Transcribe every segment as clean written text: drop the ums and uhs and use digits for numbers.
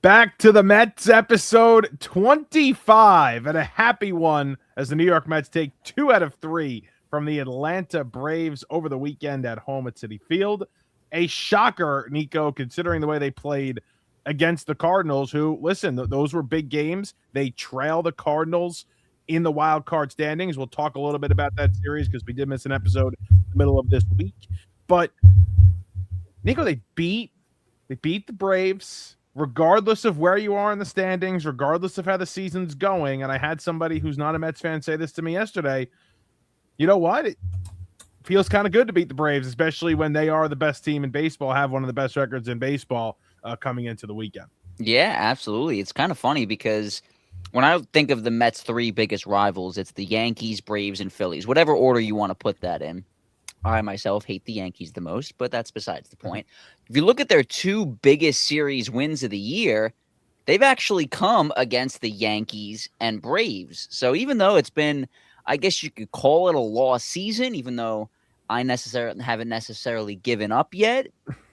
Back to the Mets, episode 25, and a happy one as the New York Mets take 2 out of 3 from the Atlanta Braves over the weekend at home at Citi Field. A shocker, Nico, considering the way they played against the Cardinals, who, listen, those were big games. They trail the Cardinals in the wild card standings. We'll talk a little bit about that series because we did miss an episode in the middle of this week. But, Nico, they beat the Braves regardless of where you are in the standings, regardless of how the season's going. And I had somebody who's not a Mets fan say this to me yesterday. You know what? It feels kind of good to beat the Braves, especially when they are the best team in baseball, have one of the best records in baseball coming into the weekend. Yeah, absolutely. It's kind of funny because when I think of the Mets' 3 biggest rivals, it's the Yankees, Braves, and Phillies, whatever order you want to put that in. I myself hate the Yankees the most, but that's besides the point. If you look at their 2 biggest series wins of the year, they've actually come against the Yankees and Braves. So even though it's been, I guess you could call it a lost season, even though I haven't necessarily given up yet,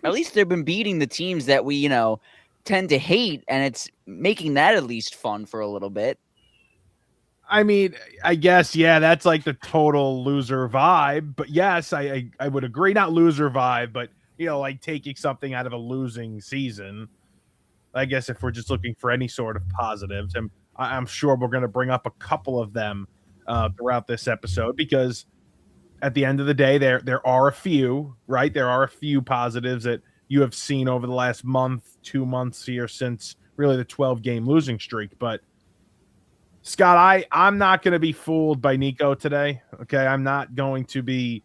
at least they've been beating the teams that we, tend to hate, and it's making that at least fun for a little bit. I mean, I guess, yeah, that's like the total loser vibe. But yes, I would agree. Not loser vibe, but, like taking something out of a losing season. I guess if we're just looking for any sort of positives, and I'm sure we're going to bring up a couple of them throughout this episode because at the end of the day, there are a few, right? There are a few positives that you have seen over the last month, 2 months here since really the 12-game losing streak. But Scott, I'm not going to be fooled by Nico today. Okay, I'm not going to be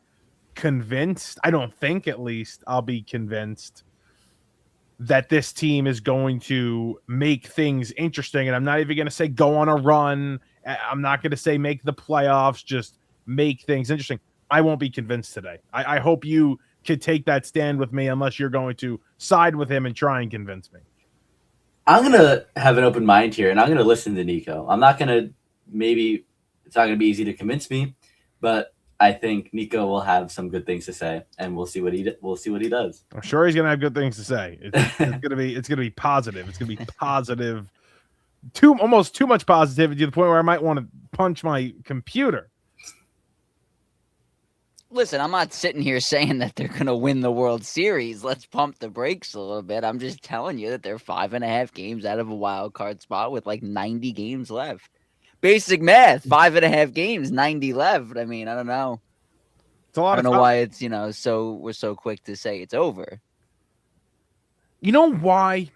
convinced. I don't think, at least, I'll be convinced that this team is going to make things interesting. And I'm not even going to say go on a run. I'm not going to say make the playoffs. Just make things interesting. I won't be convinced today. I hope you could take that stand with me, unless you're going to side with him and try and convince me. I'm going to have an open mind here, and I'm going to listen to Nico. I'm not going to maybe – it's not going to be easy to convince me, but I think Nico will have some good things to say, and we'll see what he does. I'm sure he's going to have good things to say. It's going to be positive. It's going to be positive, almost too much positivity to the point where I might want to punch my computer. Listen, I'm not sitting here saying that they're going to win the World Series. Let's pump the brakes a little bit. I'm just telling you that they're 5.5 games out of a wild card spot with like 90 games left. Basic math, 5.5 games, 90 left. I mean, I don't know. It's a lot. I don't know why it's, so we're so quick to say it's over. You know why?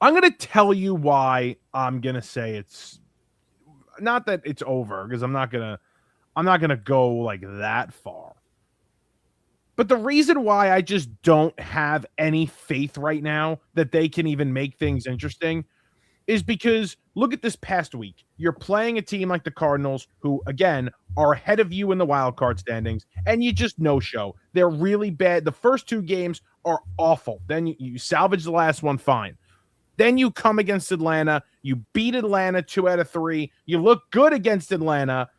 I'm going to tell you why I'm going to say it's not that it's over, because I'm not going to go like that far. But the reason why I just don't have any faith right now that they can even make things interesting is because look at this past week. You're playing a team like the Cardinals, who, again, are ahead of you in the wild card standings, and you just no-show. They're really bad. The first 2 games are awful. Then you salvage the last one, fine. Then you come against Atlanta. You beat Atlanta 2 out of 3. You look good against Atlanta.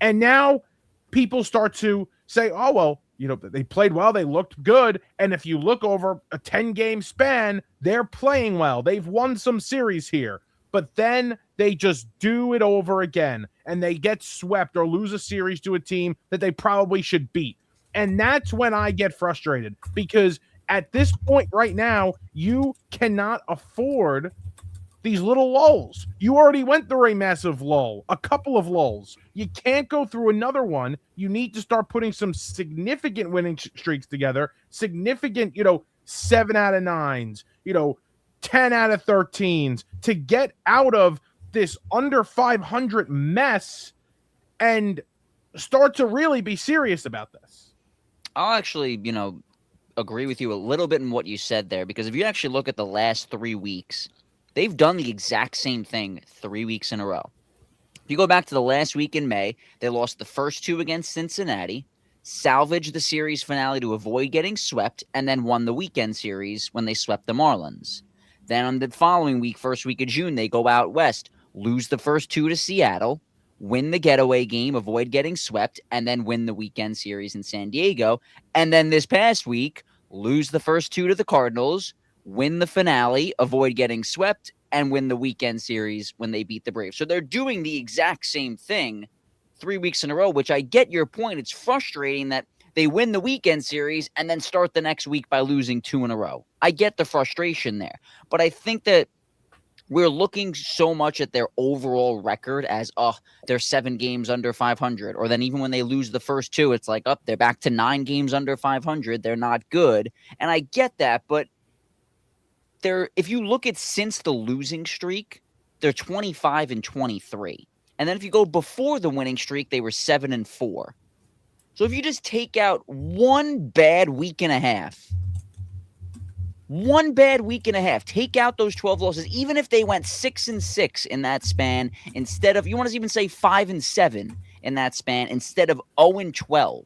And now people start to say, oh, well, they played well. They looked good. And if you look over a 10-game span, they're playing well. They've won some series here. But then they just do it over again, and they get swept or lose a series to a team that they probably should beat. And that's when I get frustrated, because at this point right now, you cannot afford these little lulls. You already went through a massive lull, a couple of lulls. You can't go through another one. You need to start putting some significant winning streaks together, significant, 7 out of 9s, 10 out of 13s to get out of this under 500 mess and start to really be serious about this. I'll actually, agree with you a little bit in what you said there, because if you actually look at the last 3 weeks, they've done the exact same thing 3 weeks in a row. If you go back to the last week in May, they lost the first 2 against Cincinnati, salvaged the series finale to avoid getting swept, and then won the weekend series when they swept the Marlins. Then on the following week, first week of June, they go out west, lose the first 2 to Seattle, win the getaway game, avoid getting swept, and then win the weekend series in San Diego. And then this past week, lose the first 2 to the Cardinals, win the finale, avoid getting swept, and win the weekend series when they beat the Braves. So they're doing the exact same thing 3 weeks in a row, which I get your point. It's frustrating that they win the weekend series and then start the next week by losing 2 in a row. I get the frustration there, but I think that we're looking so much at their overall record as, they're 7 games under 500. Or then even when they lose the first 2, it's like, they're back to 9 games under 500. They're not good. And I get that, but if you look at since the losing streak, they're 25-23. And then if you go before the winning streak, they were 7-4. So if you just take out one bad week and a half, take out those 12 losses, even if they went 6-6 in that span, instead of, you want to even say 5-7 in that span, instead of 0-12.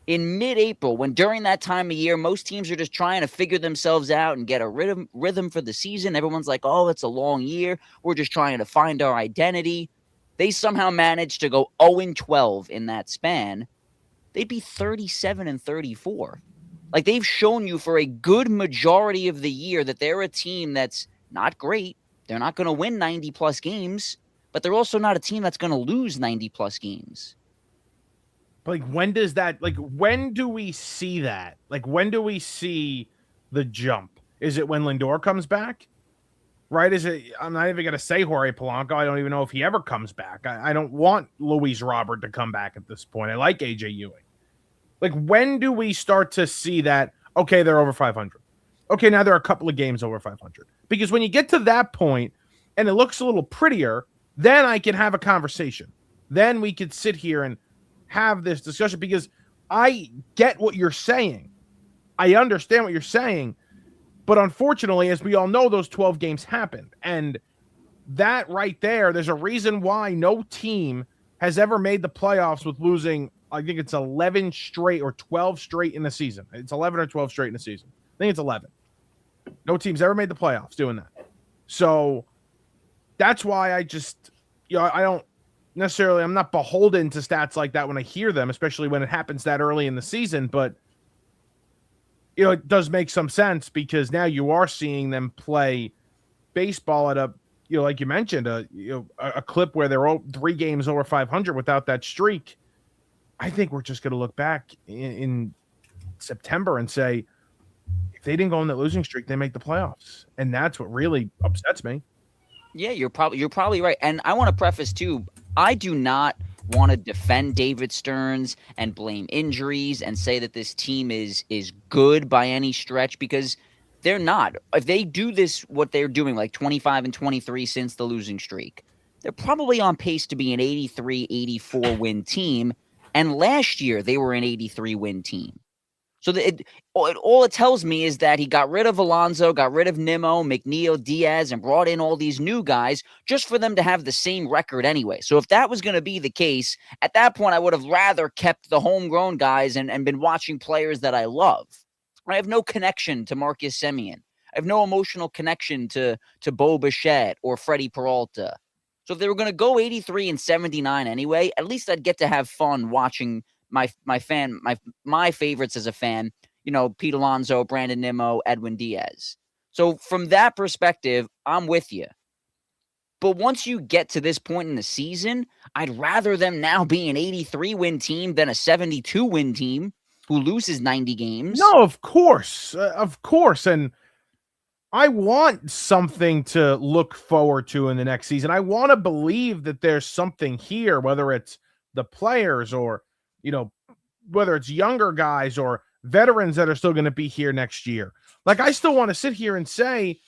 In mid-April, when during that time of year, most teams are just trying to figure themselves out and get a rhythm for the season. Everyone's like, it's a long year. We're just trying to find our identity. They somehow managed to go 0-12 in that span. They'd be 37-34. Like, they've shown you for a good majority of the year that they're a team that's not great. They're not going to win 90-plus games, but they're also not a team that's going to lose 90-plus games. Like, when do we see that? Like, when do we see the jump? Is it when Lindor comes back? Right? I'm not even going to say Jorge Polanco. I don't even know if he ever comes back. I don't want Luis Robert to come back at this point. I like AJ Ewing. Like, when do we start to see that, okay, they're over 500. Okay, now they're a couple of games over 500. Because when you get to that point and it looks a little prettier, then I can have a conversation. Then we could sit here and have this discussion, because I get what you're saying. I understand what you're saying. But unfortunately, as we all know, those 12 games happened. And that right there, there's a reason why no team has ever made the playoffs with losing, I think it's 11 straight or 12 straight in the season. It's 11 or 12 straight in the season. I think it's 11. No team's ever made the playoffs doing that. So that's why I just, I don't necessarily, I'm not beholden to stats like that when I hear them, especially when it happens that early in the season. But, it does make some sense, because now you are seeing them play baseball at a, like you mentioned, a clip where they're 3 games over 500 without that streak. I think we're just going to look back in September and say, if they didn't go on that losing streak, they make the playoffs. And that's what really upsets me. Yeah, you're probably right. And I want to preface too, I do not want to defend David Stearns and blame injuries and say that this team is good by any stretch, because they're not. If they do this, what they're doing, like 25-23 since the losing streak, they're probably on pace to be an 83-84 win team. And last year they were an 83 win team. So all it tells me is that he got rid of Alonso, got rid of Nimmo, McNeil, Diaz, and brought in all these new guys just for them to have the same record anyway. So if that was going to be the case, at that point, I would have rather kept the homegrown guys and been watching players that I love. I have no connection to Marcus Semien. I have no emotional connection to Bo Bichette or Freddie Peralta. So if they were going to go 83-79 anyway, at least I'd get to have fun watching my favorites as a fan, Pete Alonso, Brandon Nimmo, Edwin Diaz. So from that perspective, I'm with you. But once you get to this point in the season, I'd rather them now be an 83 win team than a 72 win team who loses 90 games. No, of course. And I want something to look forward to in the next season. I want to believe that there's something here, whether it's the players or, whether it's younger guys or veterans that are still going to be here next year. Like, I still want to sit here and say,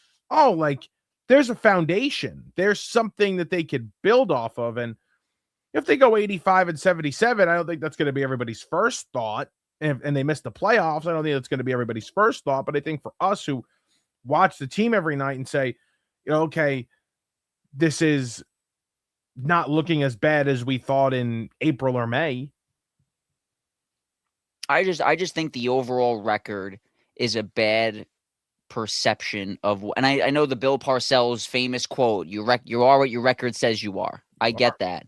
there's a foundation. There's something that they could build off of. And if they go 85-77, I don't think that's going to be everybody's first thought. And they miss the playoffs, I don't think that's going to be everybody's first thought. But I think for us who watch the team every night and say, okay, this is not looking as bad as we thought in April or May. I just think the overall record is a bad perception of, and I know the Bill Parcells famous quote, you are what your record says you are. I get that.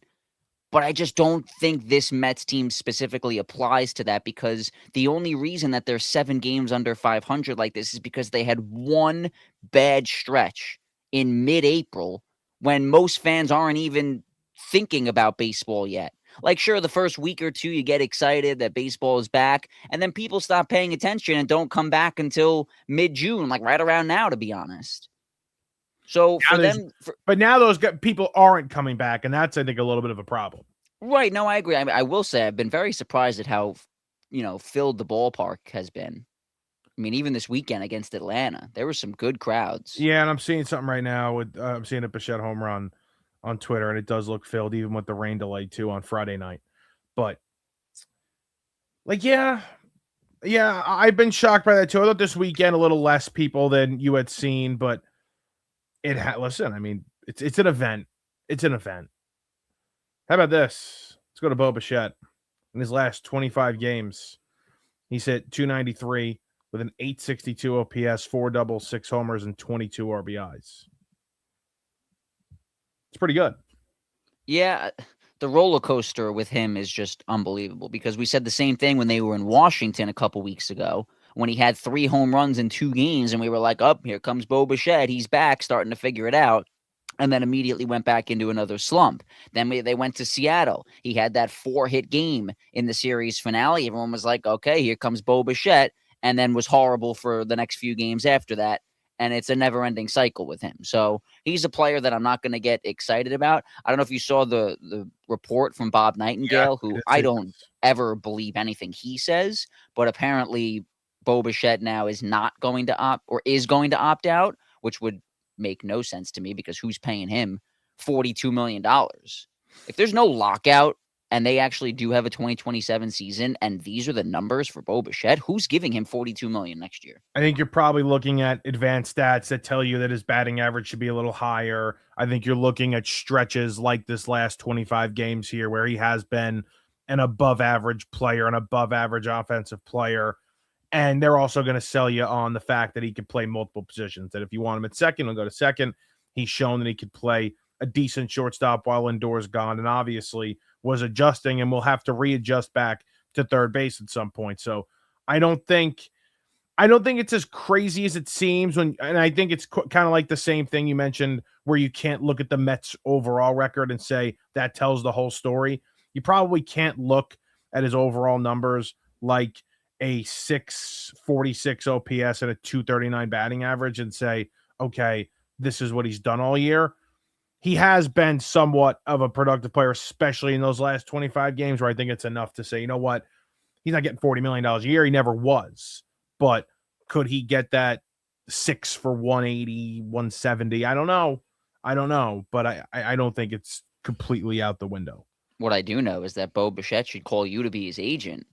But I just don't think this Mets team specifically applies to that, because the only reason that they're 7 games under 500 like this is because they had one bad stretch in mid-April when most fans aren't even thinking about baseball yet. Like, sure, the first week or two, you get excited that baseball is back, and then people stop paying attention and don't come back until mid-June, like right around now, to be honest. So for them, but now those people aren't coming back, and that's, I think, a little bit of a problem. Right. No, I agree. I mean, I will say I've been very surprised at how, filled the ballpark has been. I mean, even this weekend against Atlanta, there were some good crowds. Yeah, and I'm seeing something right now with I'm seeing a Bichette home run on Twitter, and it does look filled, even with the rain delay too on Friday night. But like, yeah, I've been shocked by that too. I thought this weekend a little less people than you had seen, but listen, I mean, it's an event. It's an event. How about this? Let's go to Bo Bichette. In his last 25 games, he's hit 293 with an 862 OPS, 4 doubles, 6 homers, and 22 RBIs. It's pretty good. Yeah, the roller coaster with him is just unbelievable because we said the same thing when they were in Washington a couple weeks ago when he had 3 home runs in 2 games, and we were like, "Oh, here comes Bo Bichette. He's back, starting to figure it out." And then immediately went back into another slump. Then they went to Seattle. He had that 4-hit game in the series finale. Everyone was like, okay, here comes Bo Bichette, and then was horrible for the next few games after that. And it's a never-ending cycle with him. So he's a player that I'm not going to get excited about. I don't know if you saw the report from Bob Nightingale, who I don't ever believe anything he says, but apparently Bo Bichette now is not going to opt out, which would make no sense to me because who's paying him $42 million? If there's no lockout and they actually do have a 2027 season and these are the numbers for Bo Bichette, who's giving him $42 million next year? I think you're probably looking at advanced stats that tell you that his batting average should be a little higher. I think you're looking at stretches like this last 25 games here where he has been an above average player, an above average offensive player. And they're also going to sell you on the fact that he can play multiple positions. That if you want him at second, he'll go to second. He's shown that he could play a decent shortstop while Lindor's gone, and obviously was adjusting and will have to readjust back to third base at some point. So I don't think it's as crazy as it seems. And I think it's kind of like the same thing you mentioned where you can't look at the Mets overall record and say that tells the whole story. You probably can't look at his overall numbers like a 646 OPS and a 239 batting average and say, okay, this is what he's done all year. He has been somewhat of a productive player, especially in those last 25 games where I think it's enough to say, you know what, he's not getting $40 million a year. He never was. But could he get that 6 for 180, 170? I don't know. But I don't think it's completely out the window. What I do know is that Bo Bichette should call you to be his agent.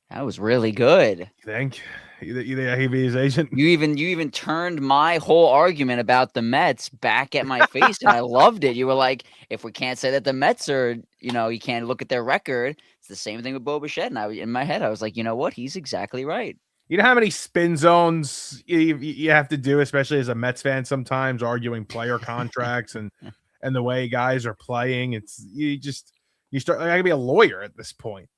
That was really good. You think? Either he be his agent? You even turned my whole argument about the Mets back at my face, and I loved it. You were like, if we can't say that the Mets are, you can't look at their record. It's the same thing with Bo Bichette. And in my head, I was like, you know what? He's exactly right. You know how many spin zones you have to do, especially as a Mets fan sometimes, arguing player contracts and the way guys are playing. You start. I gotta be a lawyer at this point.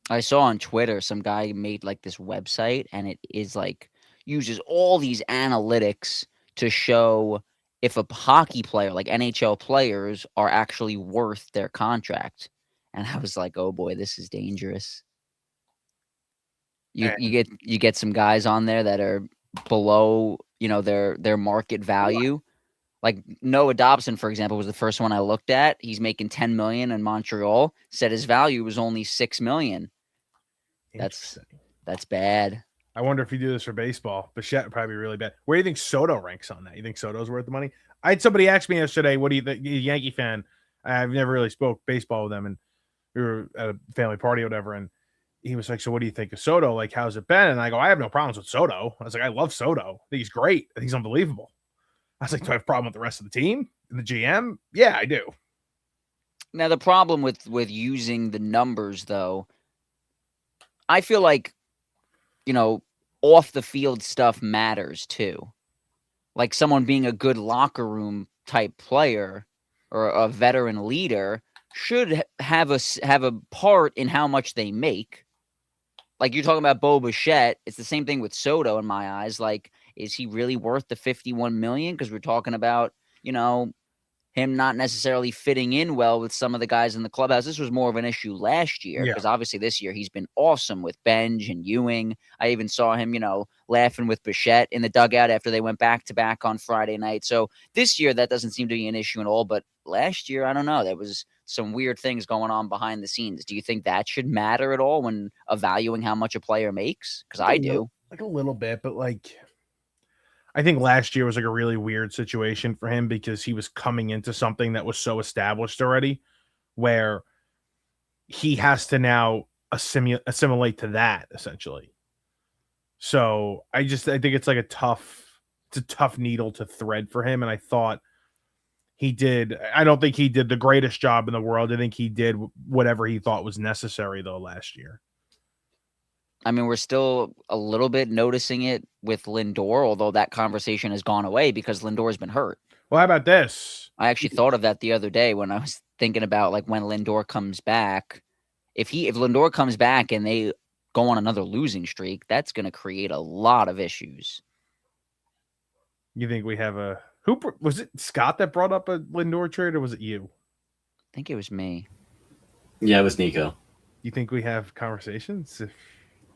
I saw on Twitter some guy made like this website, and it is like uses all these analytics to show if a hockey player, like NHL players, are actually worth their contract. And I was like, oh boy, this is dangerous. You get some guys on there that are below, their market value. Like Noah Dobson, for example, was the first one I looked at. He's making $10 million in Montreal. Said his value was only $6 million. That's bad. I wonder if you do this for baseball. Bichette would probably be really bad. Where do you think Soto ranks on that? You think Soto's worth the money? I had somebody ask me yesterday, what do you think? Yankee fan. I've never really spoke baseball with them, and we were at a family party or whatever, and he was like, so what do you think of Soto? Like, how's it been? And I go, I have no problems with Soto. I was like, I love Soto. I think he's great. I think he's unbelievable. I was like, do I have a problem with the rest of the team and the GM? Yeah, I do. Now, the problem with using the numbers, though, I feel like, off the field stuff matters too. Like someone being a good locker room type player or a veteran leader should have a part in how much they make. Like you're talking about Bo Bichette, it's the same thing with Soto in my eyes. Like is he really worth the 51 million? Because we're talking about, him not necessarily fitting in well with some of the guys in the clubhouse. This was more of an issue last year because obviously this year he's been awesome with Benj and Ewing. I even saw him, laughing with Bichette in the dugout after they went back-to-back on Friday night. So this year that doesn't seem to be an issue at all. But last year, I don't know. There was some weird things going on behind the scenes. Do you think that should matter at all when evaluating how much a player makes? Because I do. Like a little bit, but I think last year was like a really weird situation for him because he was coming into something that was so established already where he has to now assimilate to that essentially. So I think it's like a tough needle to thread for him. And I thought I don't think he did the greatest job in the world. I think he did whatever he thought was necessary though last year. I mean, we're still a little bit noticing it with Lindor, although that conversation has gone away because Lindor's been hurt. Well, how about this? I actually thought of that the other day when I was thinking about when Lindor comes back. If Lindor comes back and they go on another losing streak, that's going to create a lot of issues. You think we have was it Scott that brought up a Lindor trade or was it you? I think it was me. Yeah, it was Nico. You think we have conversations?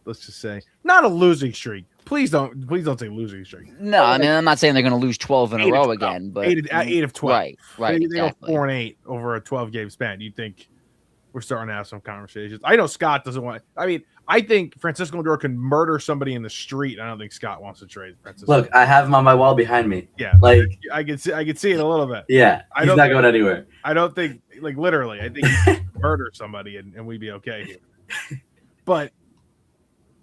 Let's just say not a losing streak. Please don't say losing streak. No, I mean I'm not saying they're going to lose 12 in a row again, but 8 of 12. Right. They exactly. go 4-8 over a 12-game span. You think we're starting to have some conversations? I know Scott doesn't want. I mean, I think Francisco Lindor can murder somebody in the street. I don't think Scott wants to trade Francisco. Look, I have him on my wall behind me. Yeah, I can see it a little bit. Yeah, he's not going anywhere. I don't think literally. I think he can murder somebody and we'd be okay here. But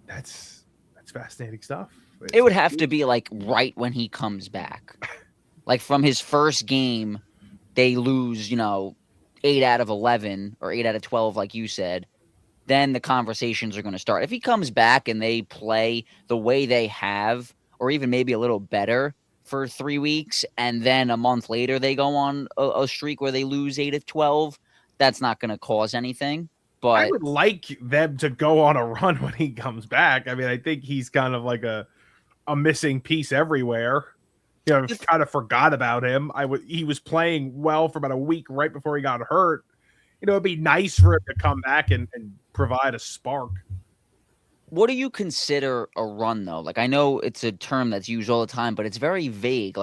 that's fascinating stuff. It would have to be right when he comes back. From his first game, they lose, 8 out of 11 or 8 out of 12, like you said. Then the conversations are going to start. If he comes back and they play the way they have, or even maybe a little better for 3 weeks, and then a month later they go on a streak where they lose 8 of 12, that's not going to cause anything. But I would like them to go on a run when he comes back. I mean, I think he's kind of like a missing piece everywhere. Kind of forgot about him. He was playing well for about a week right before he got hurt. It'd be nice for him to come back and provide a spark. What do you consider a run, though? I know it's a term that's used all the time, but it's very vague.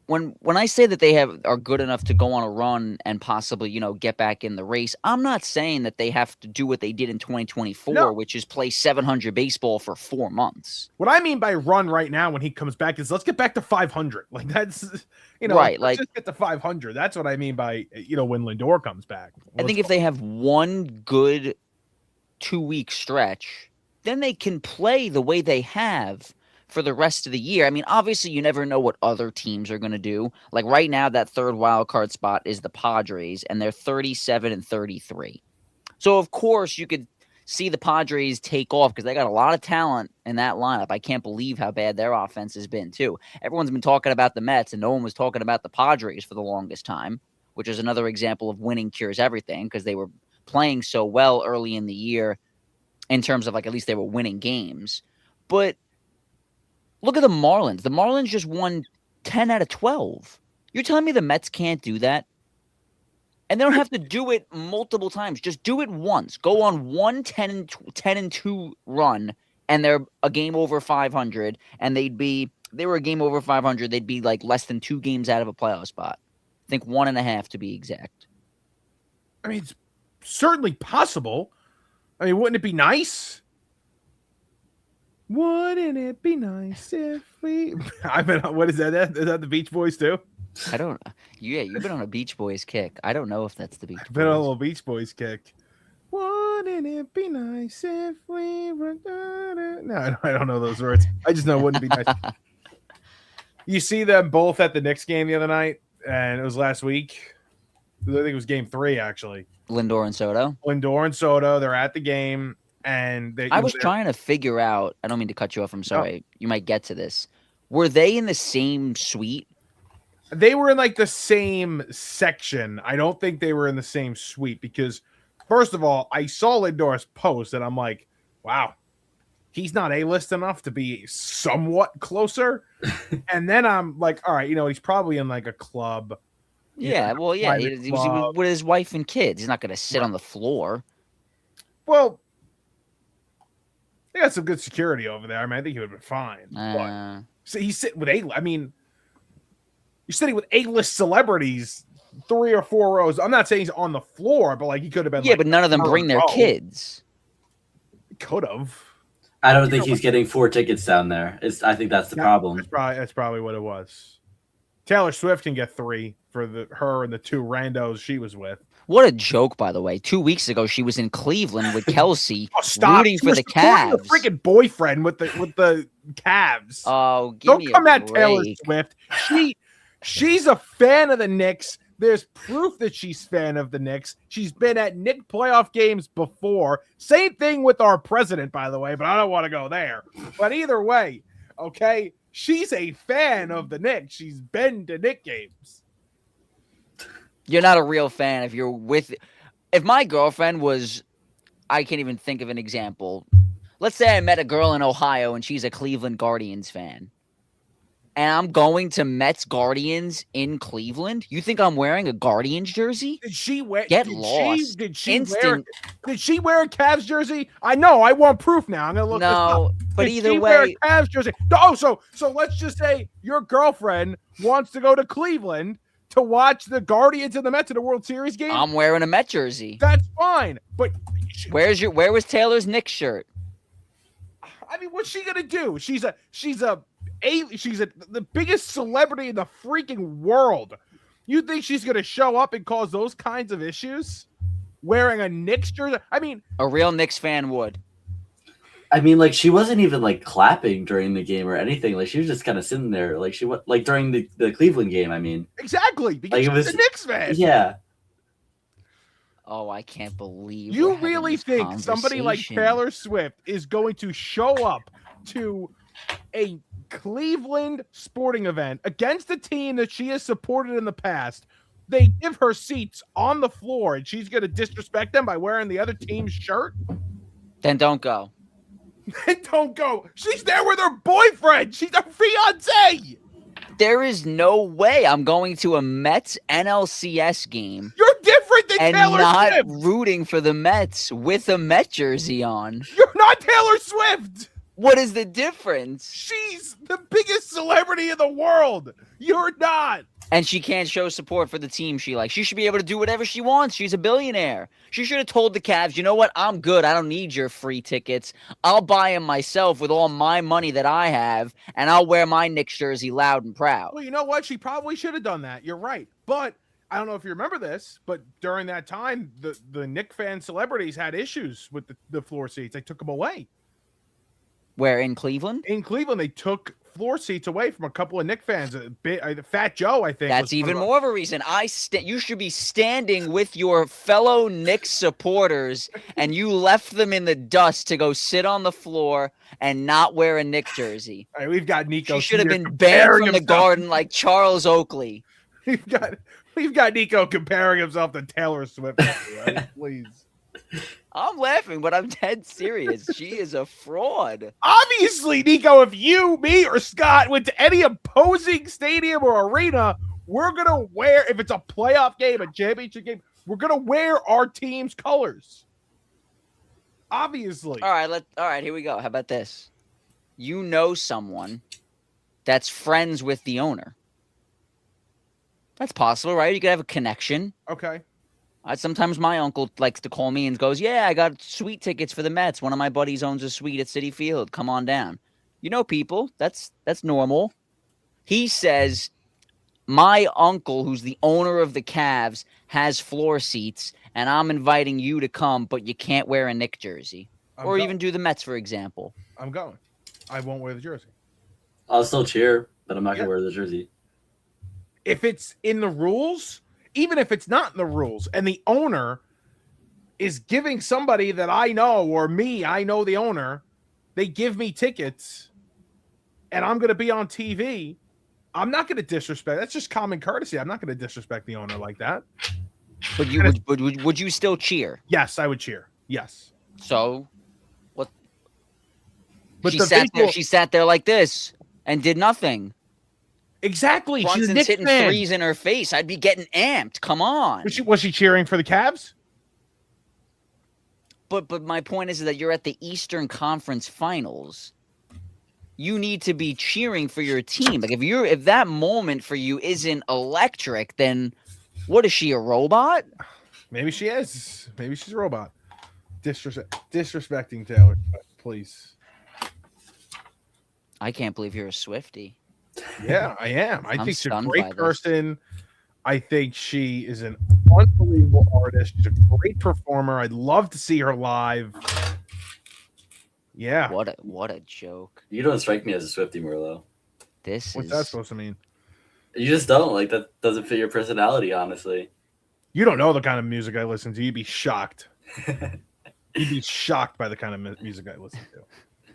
When I say that they are good enough to go on a run and possibly, get back in the race, I'm not saying that they have to do what they did in 2024, which is play 700 baseball for 4 months. What I mean by run right now when he comes back is let's get back to 500. That's, right. Let's just get to 500. That's what I mean by, when Lindor comes back. I think if they have one good 2-week stretch, then they can play the way they have for the rest of the year. I mean, obviously, you never know what other teams are going to do. Right now, that third wild card spot is the Padres, and they're 37 and 33. So, of course, you could see the Padres take off because they got a lot of talent in that lineup. I can't believe how bad their offense has been, too. Everyone's been talking about the Mets, and no one was talking about the Padres for the longest time, which is another example of winning cures everything because they were playing so well early in the year in terms of, at least they were winning games. But look at the Marlins. The Marlins just won 10 out of 12. You're telling me the Mets can't do that? And they don't have to do it multiple times. Just do it once. Go on 10-2 run, and they're a game over 500, and they were a game over 500, they'd be less than 2 games out of a playoff spot. I think 1.5 to be exact. I mean, it's certainly possible. I mean, wouldn't it be nice? Wouldn't it be nice if we? What is that? Is that the Beach Boys too? I don't. Yeah, you've been on a Beach Boys kick. I don't know if that's the Beach Boys. Been on a little Beach Boys kick. Wouldn't it be nice if we were? No, I don't know those words. I just know it wouldn't be nice. You see them both at the Knicks game the other night, and it was last week. I think it was game 3 actually. Lindor and Soto. They're at the game. And I was trying to figure out, I don't mean to cut you off, I'm sorry. You might get to this. Were they in the same suite? They were in the same section. I don't think they were in the same suite because, first of all, I saw Lindor's post and I'm like, wow, he's not A-list enough to be somewhat closer. And then I'm like, all right, he's probably in like a club. Yeah, well, yeah, he was with his wife and kids. He's not going to sit on the floor. Well, they got some good security over there. I mean, I think he would have been fine. So he's sitting with you're sitting with A-list celebrities 3 or 4 rows. I'm not saying he's on the floor, but like he could have been. Yeah, but none of them bring their kids. Could have. I don't think he's getting 4 tickets down there. I think that's the problem. That's probably what it was. Taylor Swift can get 3 for her and the 2 randos she was with. What a joke, by the way. 2 weeks ago, she was in Cleveland with Kelsey, rooting for the Cavs. Cavs. The freaking boyfriend with the Cavs. Oh, don't come at Taylor Swift. She's a fan of the Knicks. There's proof that she's a fan of the Knicks. She's been at Knicks playoff games before. Same thing with our president, by the way, but I don't want to go there. But either way, okay, she's a fan of the Knicks. She's been to Knicks games. You're not a real fan if you're with – if my girlfriend was – I can't even think of an example. Let's say I met a girl in Ohio and she's a Cleveland Guardians fan. And I'm going to Mets Guardians in Cleveland. You think I'm wearing a Guardians jersey? Did she wear? Lost? Did she wear a Cavs jersey? I know. I want proof now. I'm gonna look. No, but did either she way, wear a Cavs jersey. Oh, so let's just say your girlfriend wants to go to Cleveland to watch the Guardians and the Mets in a World Series game. I'm wearing a Met jersey. That's fine. But where was Taylor's Knicks shirt? I mean, what's she gonna do? She's the biggest celebrity in the freaking world. You think she's gonna show up and cause those kinds of issues wearing a Knicks jersey? I mean, a real Knicks fan would. I mean, like, she wasn't even like clapping during the game or anything. Like, she was just kind of sitting there, like she was like during the Cleveland game. I mean, exactly, because like, she's a Knicks fan. Yeah. Oh, I can't believe you really think somebody like Taylor Swift is going to show up to a Cleveland sporting event against a team that she has supported in the past? They give her seats on the floor and she's going to disrespect them by wearing the other team's shirt? Then don't go. Then don't go. She's there with her boyfriend. She's a fiance. There is no way I'm going to a Mets NLCS game. You're different than and Taylor not Swift. Rooting for the Mets with a Met jersey on. You're not Taylor Swift. What is the difference? She's the biggest celebrity in the world. You're not. And she can't show support for the team she likes. She should be able to do whatever she wants. She's a billionaire. She should have told the Cavs, you know what? I'm good. I don't need your free tickets. I'll buy them myself with all my money that I have, and I'll wear my Knicks jersey loud and proud. Well, you know what? She probably should have done that. You're right. But I don't know if you remember this, but during that time, the Knicks fan celebrities had issues with the floor seats. They took them away. Where, in Cleveland? In Cleveland, they took floor seats away from a couple of Knicks fans. Fat Joe, I think. That's even more of a reason. You should be standing with your fellow Knicks supporters, and you left them in the dust to go sit on the floor and not wear a Knicks jersry. All right, we've got Nico. She should have been banned from the Garden like Charles Oakley. We've got Nico comparing himself to Taylor Swift. Right? Please. I'm laughing, but I'm dead serious. She is a fraud. Obviously, Nico, if you, me, or Scott went to any opposing stadium or arena, we're going to wear, if it's a playoff game, a championship game, we're going to wear our team's colors. Obviously. All right, here we go. How about this? You know someone that's friends with the owner. That's possible, right? You could have a connection. Okay. Sometimes my uncle likes to call me and goes, yeah, I got suite tickets for the Mets. One of my buddies owns a suite at Citi Field. Come on down. You know people. That's normal. He says, my uncle, who's the owner of the Cavs, has floor seats, and I'm inviting you to come, but you can't wear a Knicks jersey. Even do the Mets, for example. I'm going. I won't wear the jersey. I'll still cheer, but I'm not going to wear the jersey. If it's in the rules... Even if it's not in the rules and the owner is giving somebody that I know or me, I know the owner, they give me tickets and I'm going to be on TV, I'm not going to disrespect. That's just common courtesy. I'm not going to disrespect the owner like that. But would you still cheer? Yes, I would cheer. Yes. So what? But She the sat there. baseball, She sat there like this and did nothing. exactly. She's a Brunson's Knicks hitting fan. threes in her face. I'd be getting amped. Come on. Was she cheering for the Cavs? But my point is that you're at the Eastern Conference Finals. You need to be cheering for your team. Like if that moment for you isn't electric, then what is she, a robot? Maybe she is. Maybe she's a robot. Disrespecting Taylor, please. I can't believe you're a Swiftie. Yeah, I am. I I'm think she's a stunned by great this. person. I think she is an unbelievable artist. She's a great performer. I'd love to see her live. Yeah. What a joke. You don't strike me as a Swiftie, Merlot. What's that supposed to mean? You just don't. Like, that doesn't fit your personality, honestly. You don't know the kind of music I listen to. You'd be shocked. You'd be shocked by the kind of music I listen to.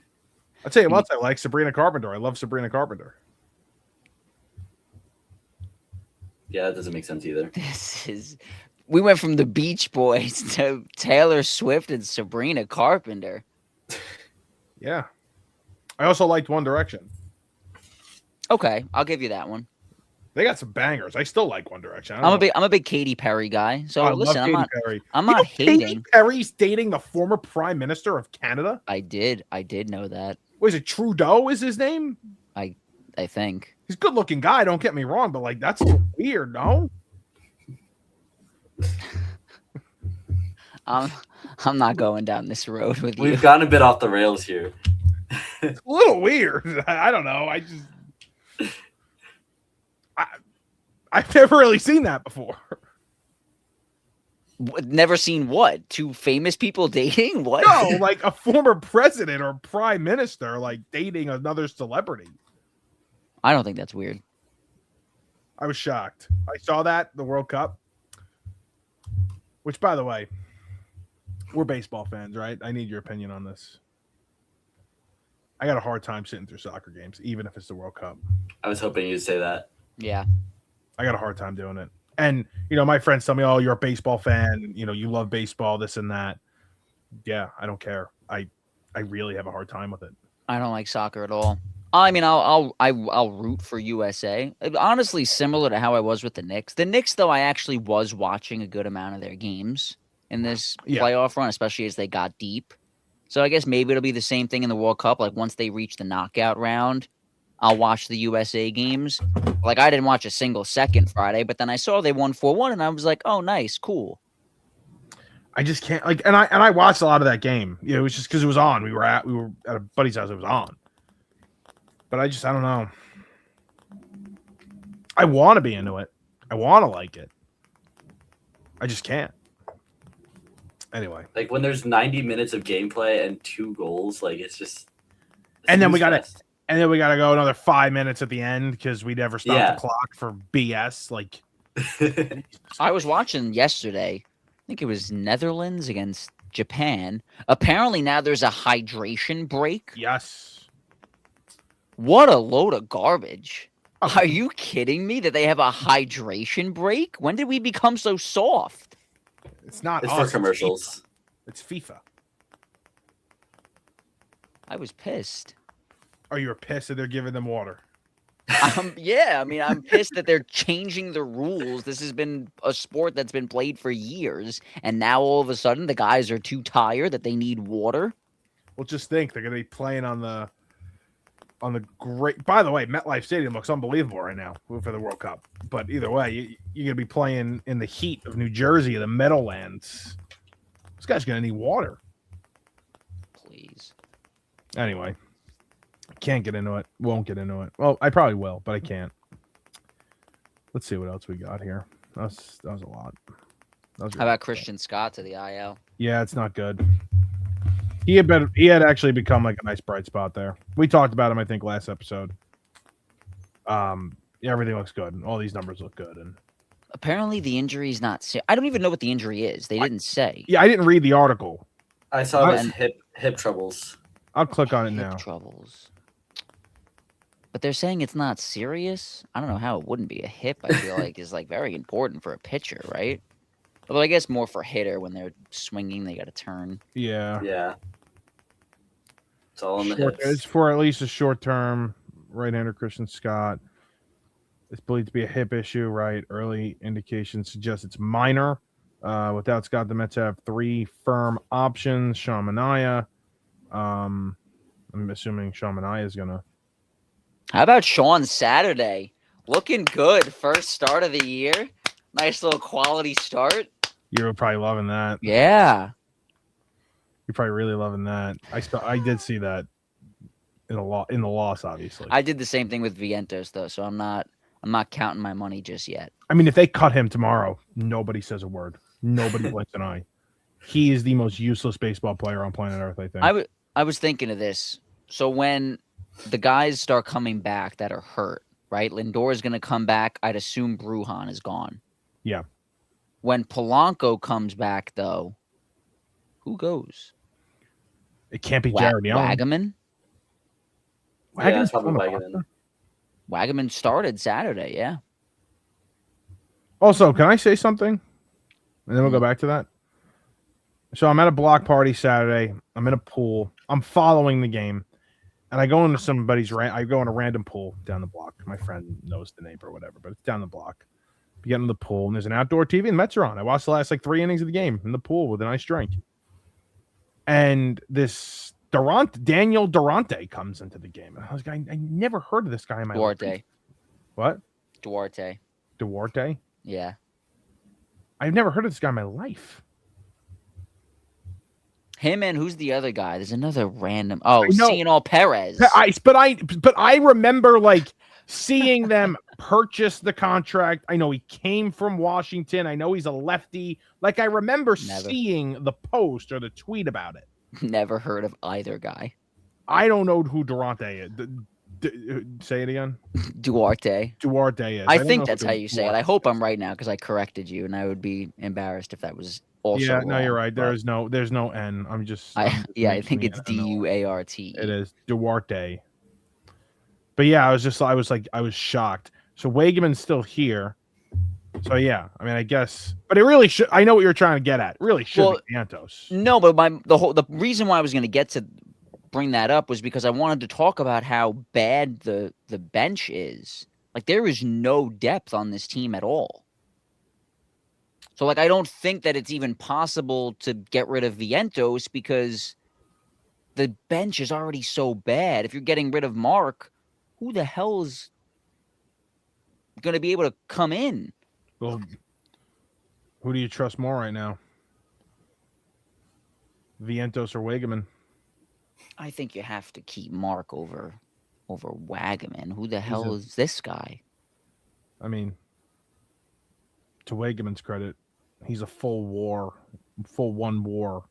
I'll tell you what else I like. Sabrina Carpenter. I love Sabrina Carpenter. Yeah, that doesn't make sense either. We went from the Beach Boys to Taylor Swift and Sabrina Carpenter. Yeah. I also liked One Direction. Okay, I'll give you that one. They got some bangers. I still like One Direction. I'm a big Katy Perry guy. So listen, I'm not hating. Katy Perry's dating the former Prime Minister of Canada. I did know that. Was it Trudeau? Is his name? I think he's a good-looking guy. Don't get me wrong, but like that's a little weird, no? I'm not going down this road with you. We've gotten a bit off the rails here. It's a little weird. I don't know. I've never really seen that before. Never seen what? Two famous people dating? What? No, like a former president or prime minister like dating another celebrity. I don't think that's weird. I was shocked. I saw that, the World Cup. Which, by the way, we're baseball fans, right? I need your opinion on this. I got a hard time sitting through soccer games, even if it's the World Cup. I was hoping you'd say that. Yeah. I got a hard time doing it. And, my friends tell me, oh, you're a baseball fan. You love baseball, this and that. Yeah, I don't care. I really have a hard time with it. I don't like soccer at all. I mean, I'll root for USA. Honestly, similar to how I was with the Knicks. The Knicks, though, I actually was watching a good amount of their games in this playoff run, especially as they got deep. So I guess maybe it'll be the same thing in the World Cup. Like once they reach the knockout round, I'll watch the USA games. Like I didn't watch a single second Friday, but then I saw they won 4-1, and I was like, oh, nice, cool. I just can't and I watched a lot of that game. It was just because it was on. We were at a buddy's house. It was on. But I don't know. I want to be into it. I want to like it. I just can't. Anyway. Like when there's 90 minutes of gameplay and 2 goals, like it's just. And then we got to go another 5 minutes at the end because we never stopped the clock for BS. Like. I was watching yesterday. I think it was Netherlands against Japan. Apparently now there's a hydration break. Yes. What a load of garbage. Are you kidding me that they have a hydration break? When did we become so soft? It's not It's us, for commercials. It's FIFA. I was pissed. Oh, you were pissed that they're giving them water. Yeah, I mean, I'm pissed that they're changing the rules. This has been a sport that's been played for years, and now all of a sudden the guys are too tired that they need water. Well, just think they're going to be playing on the great. By the way, MetLife Stadium looks unbelievable right now for the World Cup. But either way, you're going to be playing in the heat of New Jersey, the Meadowlands. This guy's going to need water. Please. Anyway, can't get into it. Won't get into it. Well, I probably will, but I can't. Let's see what else we got here. That was a lot. How about Christian Scott to the IL? Yeah, it's not good. He had actually become like a nice bright spot there. We talked about him, I think, last episode. Everything looks good. All these numbers look good, and apparently the injury is not. I don't even know what the injury is. They didn't say. Yeah, I didn't read the article. I saw it was hip troubles. I'll click on it now. Hip troubles. But they're saying it's not serious. I don't know how it wouldn't be. A hip, I feel like, is like very important for a pitcher, right? Although I guess more for hitter when they're swinging, they got to turn. Yeah. Yeah. It's all in the Short, hips. it's for at least a short term. Right-hander Christian Scott. It's believed to be a hip issue, right? Early indications suggest it's minor. Without Scott, the Mets have 3 firm options. Sean Manaea. I'm assuming Sean Manaea is gonna. How about Sean Saturday? Looking good. First start of the year. Nice little quality start. You're probably loving that. Yeah. You're probably really loving that. I did see that in the loss, obviously. I did the same thing with Vientos though, so I'm not counting my money just yet. I mean, if they cut him tomorrow, nobody says a word. Nobody blinks an eye. He is the most useless baseball player on planet Earth, I think. I was thinking of this. So when the guys start coming back that are hurt, right? Lindor is going to come back. I'd assume Brujan is gone. Yeah. When Polanco comes back, though, who goes? It can't be Jared Young. Wagaman? Yeah, it's probably Wagaman. Wagaman started Saturday, yeah. Also, can I say something? And then we'll go back to that. So I'm at a block party Saturday. I'm in a pool. I'm following the game. And I go into I go in a random pool down the block. My friend knows the neighbor or whatever, but it's down the block. We get in the pool, and there's an outdoor TV, and the Mets are on. I watched the last 3 innings of the game in the pool with a nice drink. And this Daniel Durante comes into the game. And I was like, I never heard of this guy in my life. Duarte. What? Duarte. Yeah. I've never heard of this guy in my life. Him and who's the other guy? There's another random. Oh, Cianal Perez. But I remember seeing them purchase the contract. I know he came from Washington. I know he's a lefty. I remember seeing the post or the tweet about it. Never heard of either guy. I don't know who Durante is. Say it again. Duarte is. I think that's how you say it. I hope I'm right now because I corrected you, and I would be embarrassed if that was also wrong. No, you're right. There's no N. I think it's Duarte. It is Duarte. But yeah, I was shocked. So Wagaman's still here. So yeah, I mean, I guess, but it really should. I know what you're trying to get at. It really should be Vientos. No, but the reason why I was going to get to bring that up was because I wanted to talk about how bad the bench is. There is no depth on this team at all. So I don't think that it's even possible to get rid of Vientos because the bench is already so bad. If you're getting rid of Mark, who the hell is going to be able to come in? Well, who do you trust more right now? Vientos or Wagaman? I think you have to keep Mark over Wagaman. Who the hell is this guy? I mean, to Wagaman's credit, he's a full 1 WAR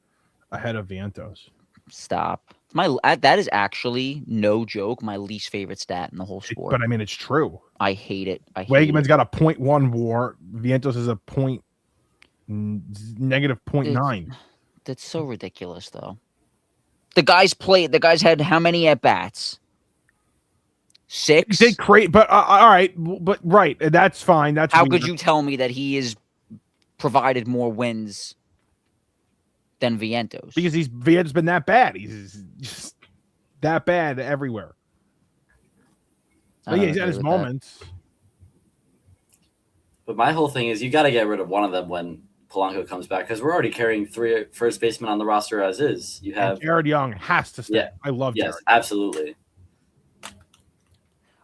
ahead of Vientos. Stop. That is actually, no joke, my least favorite stat in the whole sport. But I mean, it's true. I hate it. Wagaman's got a 0.1 WAR. Vientos is a negative 0.9. That's so ridiculous, though. The guys had how many at bats? 6. He did great, but all right, but right, that's fine. That's how weird. could you tell me that he is provided more wins than Vientos? Because Vientos been that bad. He's just that bad everywhere. But yeah, he's had his moments. But my whole thing is you got to get rid of one of them when Polanco comes back because we're already carrying 3 first basemen on the roster as is. You have Jared Young has to stay. Yeah, I love Jared. Yes, absolutely.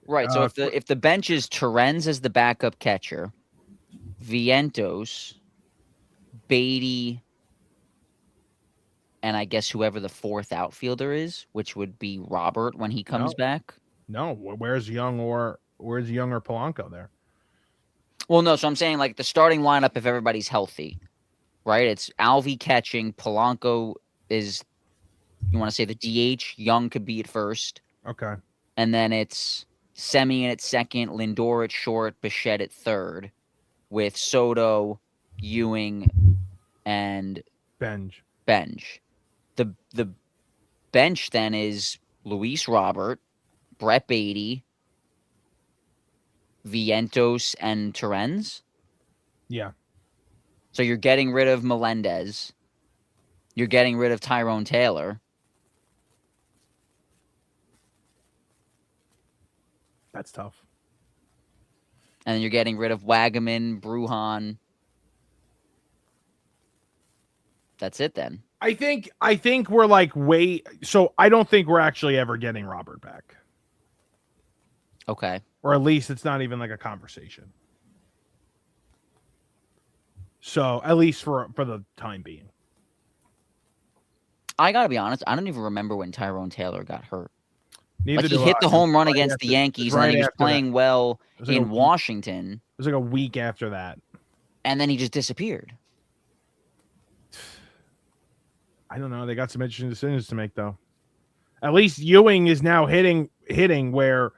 Right. So if the bench is Terens as the backup catcher, Vientos, Beatty, and I guess whoever the 4th outfielder is, which would be Robert when he comes back. No, where's Young or Polanco there? Well, no. So I'm saying the starting lineup if everybody's healthy, right? It's Alvey catching, Polanco is, you want to say the DH, Young could be at first. Okay. And then it's Semien at second, Lindor at short, Bichette at third, with Soto, Ewing, and Benj. The bench then is Luis Robert, Brett Beatty, Vientos, and Terens. Yeah. So you're getting rid of Melendez. You're getting rid of Tyrone Taylor. That's tough. And then you're getting rid of Wagaman, Bruhan. That's it then. I think we're like so I don't think we're actually ever getting Robert back. Okay. Or at least it's not even like a conversation. So at least for the time being. I gotta be honest, I don't even remember when Tyrone Taylor got hurt. Neither Like he do hit I. the home run Right against after- the Yankees, right and then he was after playing that. well It was like in Washington, It was like a week after that. and then he just disappeared. I don't know. They got some interesting decisions to make, though. At least Ewing is now hitting where,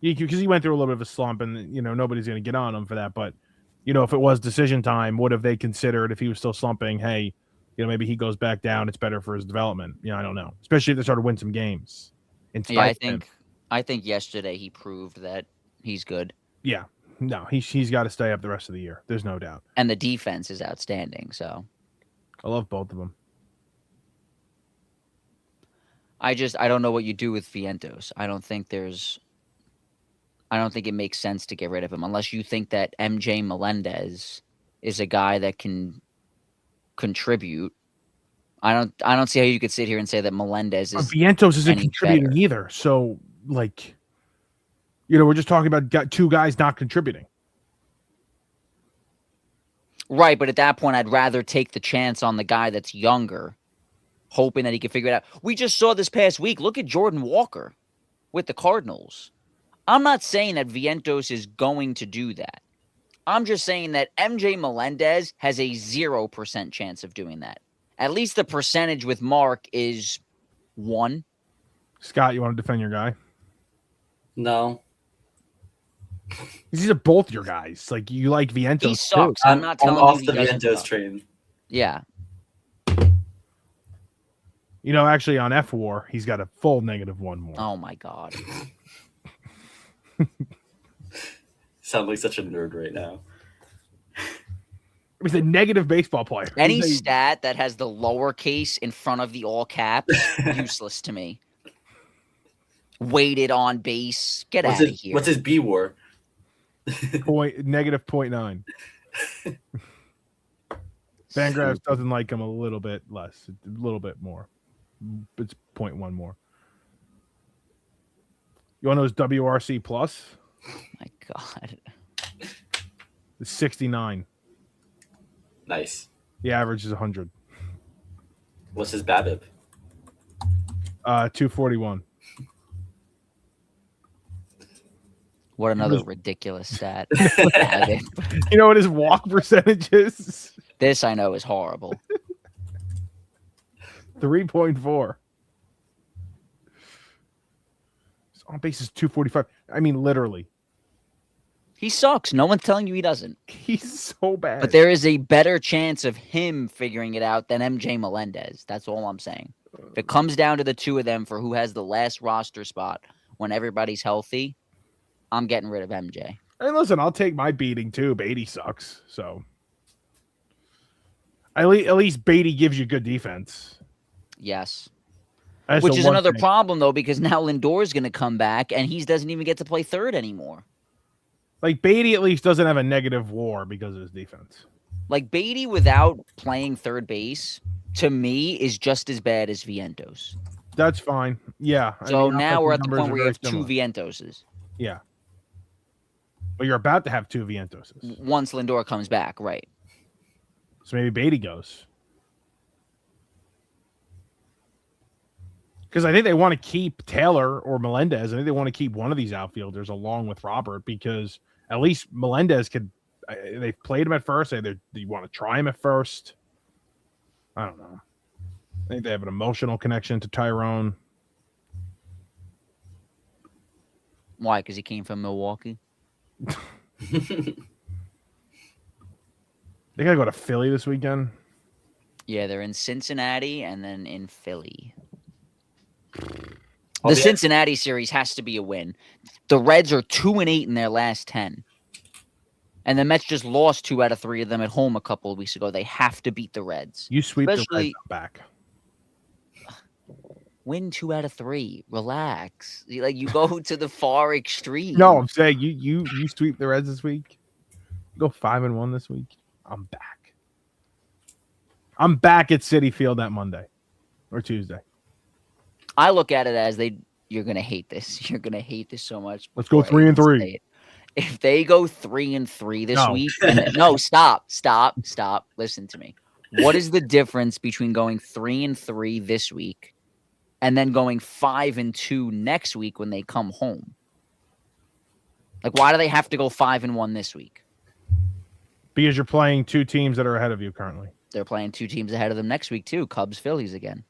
because he went through a little bit of a slump, and nobody's going to get on him for that. But if it was decision time, would have they considered if he was still slumping? Hey, maybe he goes back down. It's better for his development. I don't know. Especially if they start to win some games. Yeah, I think yesterday he proved that he's good. Yeah, no, he's got to stay up the rest of the year. There's no doubt. And the defense is outstanding. So I love both of them. I don't know what you do with Vientos. I don't think it makes sense to get rid of him unless you think that MJ Melendez is a guy that can contribute. I don't see how you could sit here and say that Melendez is Vientos isn't any contributing better. either. So like, we're just talking about two guys not contributing. Right, but at that point, I'd rather take the chance on the guy that's younger, hoping that he can figure it out. We just saw this past week. Look at Jordan Walker with the Cardinals. I'm not saying that Vientos is going to do that. I'm just saying that MJ Melendez has a 0% chance of doing that. At least the percentage with Mark is 1. Scott, you want to defend your guy? No. These are both your guys. Like, you like Vientos He sucks. too. I'm not telling off you the he doesn't Vientos suck. train. Yeah. Actually on F War, he's got a full -1 more. Oh my God. Sound like such a nerd right now. He's a negative baseball player. Any He's a- stat that has the lowercase in front of the all caps, useless to me. Weighted on base. Get out of here. What's his B war? -0.9. Fangraphs doesn't like him a little bit less, a little bit more. It's 0.1 more. You want to know his WRC plus? My God. It's 69. Nice. The average is 100. What's his BABIP? 241. What another ridiculous stat. You know what his walk percentage is? This I know is horrible. 3.4. His on base is 245. I mean, literally. He sucks. No one's telling you he doesn't. He's so bad. But there is a better chance of him figuring it out than MJ Melendez. That's all I'm saying. If it comes down to the two of them for who has the last roster spot when everybody's healthy, I'm getting rid of MJ. And listen, I'll take my beating too. Beatty sucks. So at least Beatty gives you good defense. Yes. That's Which the is one another thing. problem, though, because now Lindor's going to come back, and he doesn't even get to play third anymore. Like, Beatty at least doesn't have a negative WAR because of his defense. Like, Beatty without playing third base, to me, is just as bad as Vientos. That's fine. Yeah. So now we're the at the numbers point are where you very have two similar. Vientoses. Yeah. But you're about to have two Vientoses. Once Lindor comes back, right. So maybe Beatty goes. Because I think they want to keep Taylor or Melendez. I think they want to keep one of these outfielders along with Robert because at least Melendez could. They've played him at first. They want to try him at first. I don't know. I think they have an emotional connection to Tyrone. Why? Because he came from Milwaukee? They got to go to Philly this weekend. Yeah, they're in Cincinnati and then in Philly. I'll The be- Cincinnati series has to be a win. The Reds are 2-8 in their last 10. And the Mets just lost 2 out of 3 of them at home a couple of weeks ago. They have to beat the Reds. You sweep the Especially- Reds back. win 2 out of 3. Relax. Like, you go to the far extreme. No, I'm saying you sweep the Reds this week. Go 5-1 this week. I'm back. I'm back at Citi Field that Monday or Tuesday. I look at it as you're gonna hate this. You're gonna hate this so much. Let's go before I even 3-3. say it. If they go 3-3 this No. week, no, stop. Listen to me. What is the difference between going 3-3 this week and then going 5-2 next week when they come home? Like, why do they have to go 5-1 this week? Because you're playing two teams that are ahead of you currently. They're playing 2 teams ahead of them next week too. Cubs, Phillies again.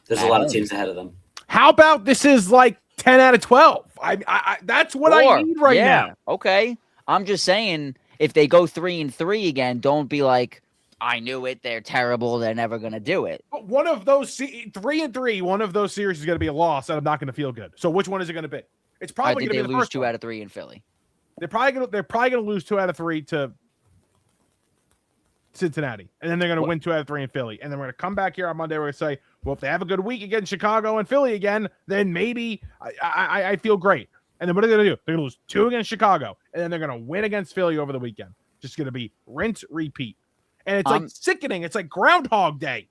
There's a lot of teams ahead of them. How about this is like 10 out of 12? I that's what I need right now. Okay. I'm just saying, if they go 3-3 again, don't be like, I knew it. They're terrible. They're never going to do it. But one of those 3-3, one of those series is going to be a loss, and I'm not going to feel good. So which one is it going to be? It's probably going to be the lose first 2 one. out of 3 in Philly. They're probably going to lose 2 out of 3 to Cincinnati, and then they're going to win 2 out of 3 in Philly, and then we're going to come back here on Monday. We're going to say, well, if they have a good week against Chicago and Philly again, then maybe I feel great. And then what are they going to do? They're going to lose 2 against Chicago, and then they're going to win against Philly over the weekend. Just going to be rinse, repeat. And it's like sickening. It's like Groundhog Day.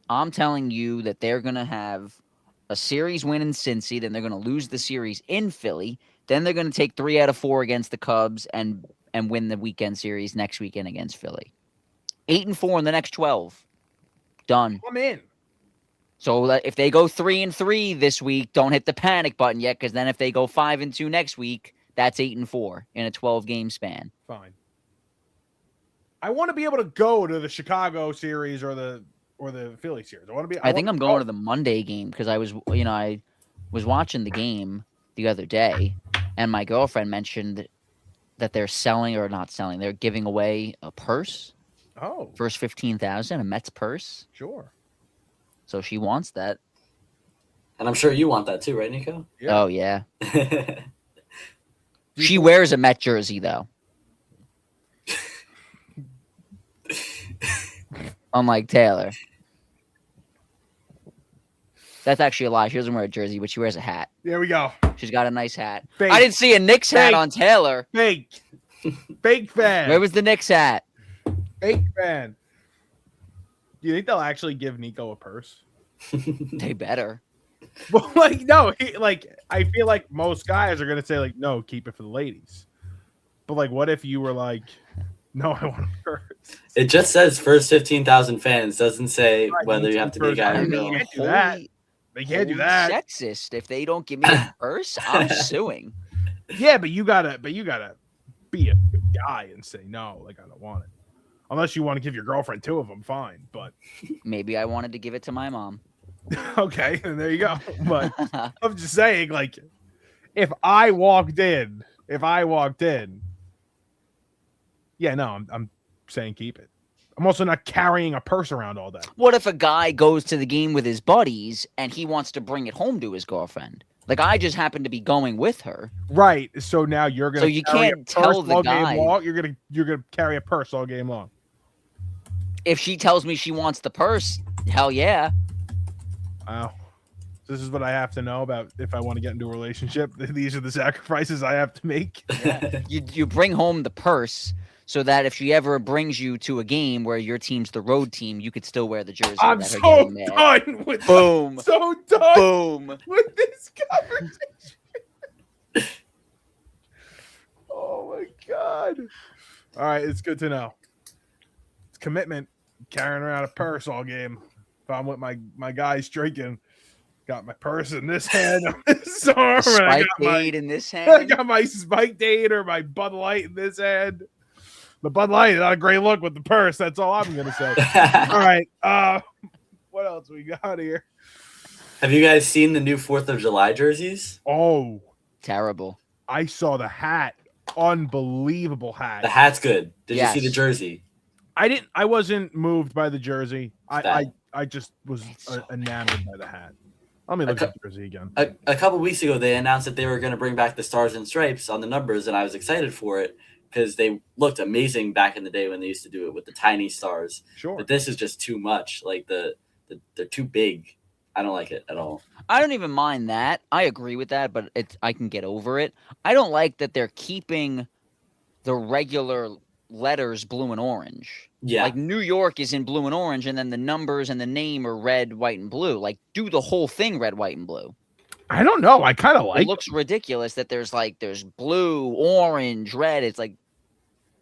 I'm telling you that they're going to have a series win in Cincy, then they're going to lose the series in Philly, then they're going to take 3 out of 4 against the Cubs and win the weekend series next weekend against Philly. 8-4 in the next 12. Done. I'm in. So if they go 3-3 this week, don't hit the panic button yet, because then if they go 5-2 next week, that's 8-4 in a 12-game span. Fine. I want to be able to go to the Chicago series or the Philly series. I think I'm going to the Monday game because I was watching the game the other day, and my girlfriend mentioned that they're selling or not selling. They're giving away a purse. Oh, First 15,000, a Mets purse. Sure. So she wants that. And I'm sure you want that too, right, Nico? Yeah. Oh yeah. She wears a Met jersey though. Unlike Taylor. That's actually a lie. She doesn't wear a jersey, but she wears a hat. There we go. She's got a nice hat. Fake. I didn't see a Knicks hat on Taylor. Fake. Fake fan. Where was the Knicks hat? Fake fan. Do you think they'll actually give Nico a purse? They better. Well, like, no. I feel like most guys are going to say, like, no, keep it for the ladies. But, like, what if you were like, no, I want a purse? It just says first 15,000 fans. Doesn't say whether you have to be a guy I or mean, girl. you can't do that. They can't do that. Sexist. If they don't give me a purse, I'm suing. Yeah, but you gotta be a good guy and say no, like I don't want it. Unless you want to give your girlfriend 2 of them, fine. But Maybe I wanted to give it to my mom. okay, and there you go. But I'm just saying, like, if I walked in, yeah, no, I'm saying keep it. I'm also not carrying a purse around all day. What if a guy goes to the game with his buddies and he wants to bring it home to his girlfriend? Like, I just happen to be going with her. Right. So now you're gonna. So you can't tell the guy. You're gonna carry a purse all game long. If she tells me she wants the purse, hell yeah. Wow. This is what I have to know about if I want to get into a relationship. These are the sacrifices I have to make. Yeah. You bring home the purse so that if she ever brings you to a game where your team's the road team, you could still wear the jersey. I'm so done with Boom. So done Boom. with this conversation. Oh my god. All right, it's good to know. It's commitment. Carrying around a purse all game. If I'm with my guys drinking, got my purse in this hand, on this arm, and I got Date in this hand. I got my Spike Date or my Bud Light in this hand. The Bud Light is not a great look with the purse. That's all I'm gonna say. All right. What else we got here? Have you guys seen the new 4th of July jerseys? Oh, Terrible. I saw the hat. Unbelievable hat. The hat's good. Did Yes. you see the jersey? I wasn't moved by the jersey. I just was So enamored by the hat. Let me look at the jersey again. A couple weeks ago, they announced that they were going to bring back the stars and stripes on the numbers, and I was excited for it because they looked amazing back in the day when they used to do it with the tiny stars. Sure. But this is just too much. Like they're too big. I don't like it at all. I don't even mind that. I agree with that, but I can get over it. I don't like that they're keeping the regular letters blue and orange. Yeah. Like New York is in blue and orange, and then the numbers and the name are red, white, and blue. Like, do the whole thing red, white, and blue. I don't know. I kind of like It looks ridiculous that there's blue, orange, red. It's like,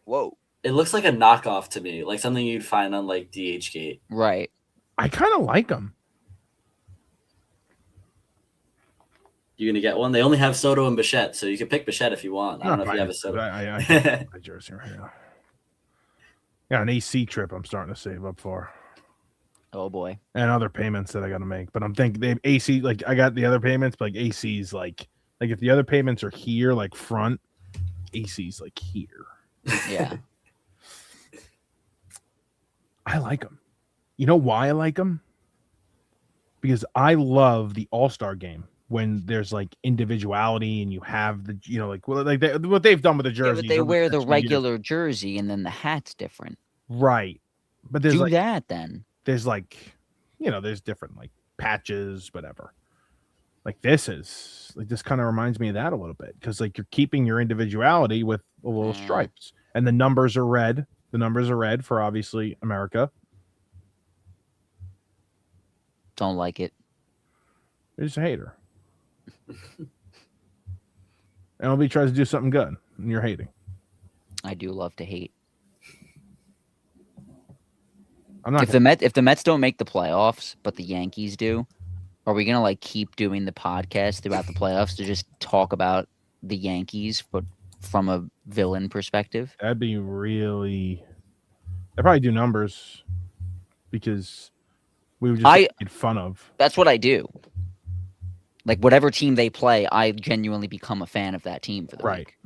whoa. It looks like a knockoff to me, like something you'd find on like DHgate. Right. I kind of like them. You're gonna get one. They only have Soto and Bichette, so you can pick Bichette if you want. I don't know if you have a Soto. I my jersey right now. Yeah, an AC trip I'm starting to save up for. Oh boy. And other payments that I got to make, but I'm thinking they AC, like I got the other payments, but like AC's like if the other payments are here, like front, AC's like here. Yeah. I like them. You know why I like them? Because I love the All-Star game when there's like individuality and you have the, what they've done with the jerseys. Yeah, but they wear the regular jersey and then the hat's different. Right. But there's that then. There's there's different like patches, whatever. Like this kind of reminds me of that a little bit because like you're keeping your individuality with the little stripes and the numbers are red. The numbers are red for obviously America. Don't like it. You're just a hater. MLB tries to do something good and you're hating. I do love to hate. I'm not if the Mets don't make the playoffs, but the Yankees do, are we gonna like keep doing the podcast throughout the playoffs to just talk about the Yankees, but from a villain perspective? That'd be really. I'd probably do numbers because we would just get made fun of. That's what I do. Like whatever team they play, I genuinely become a fan of that team for the week.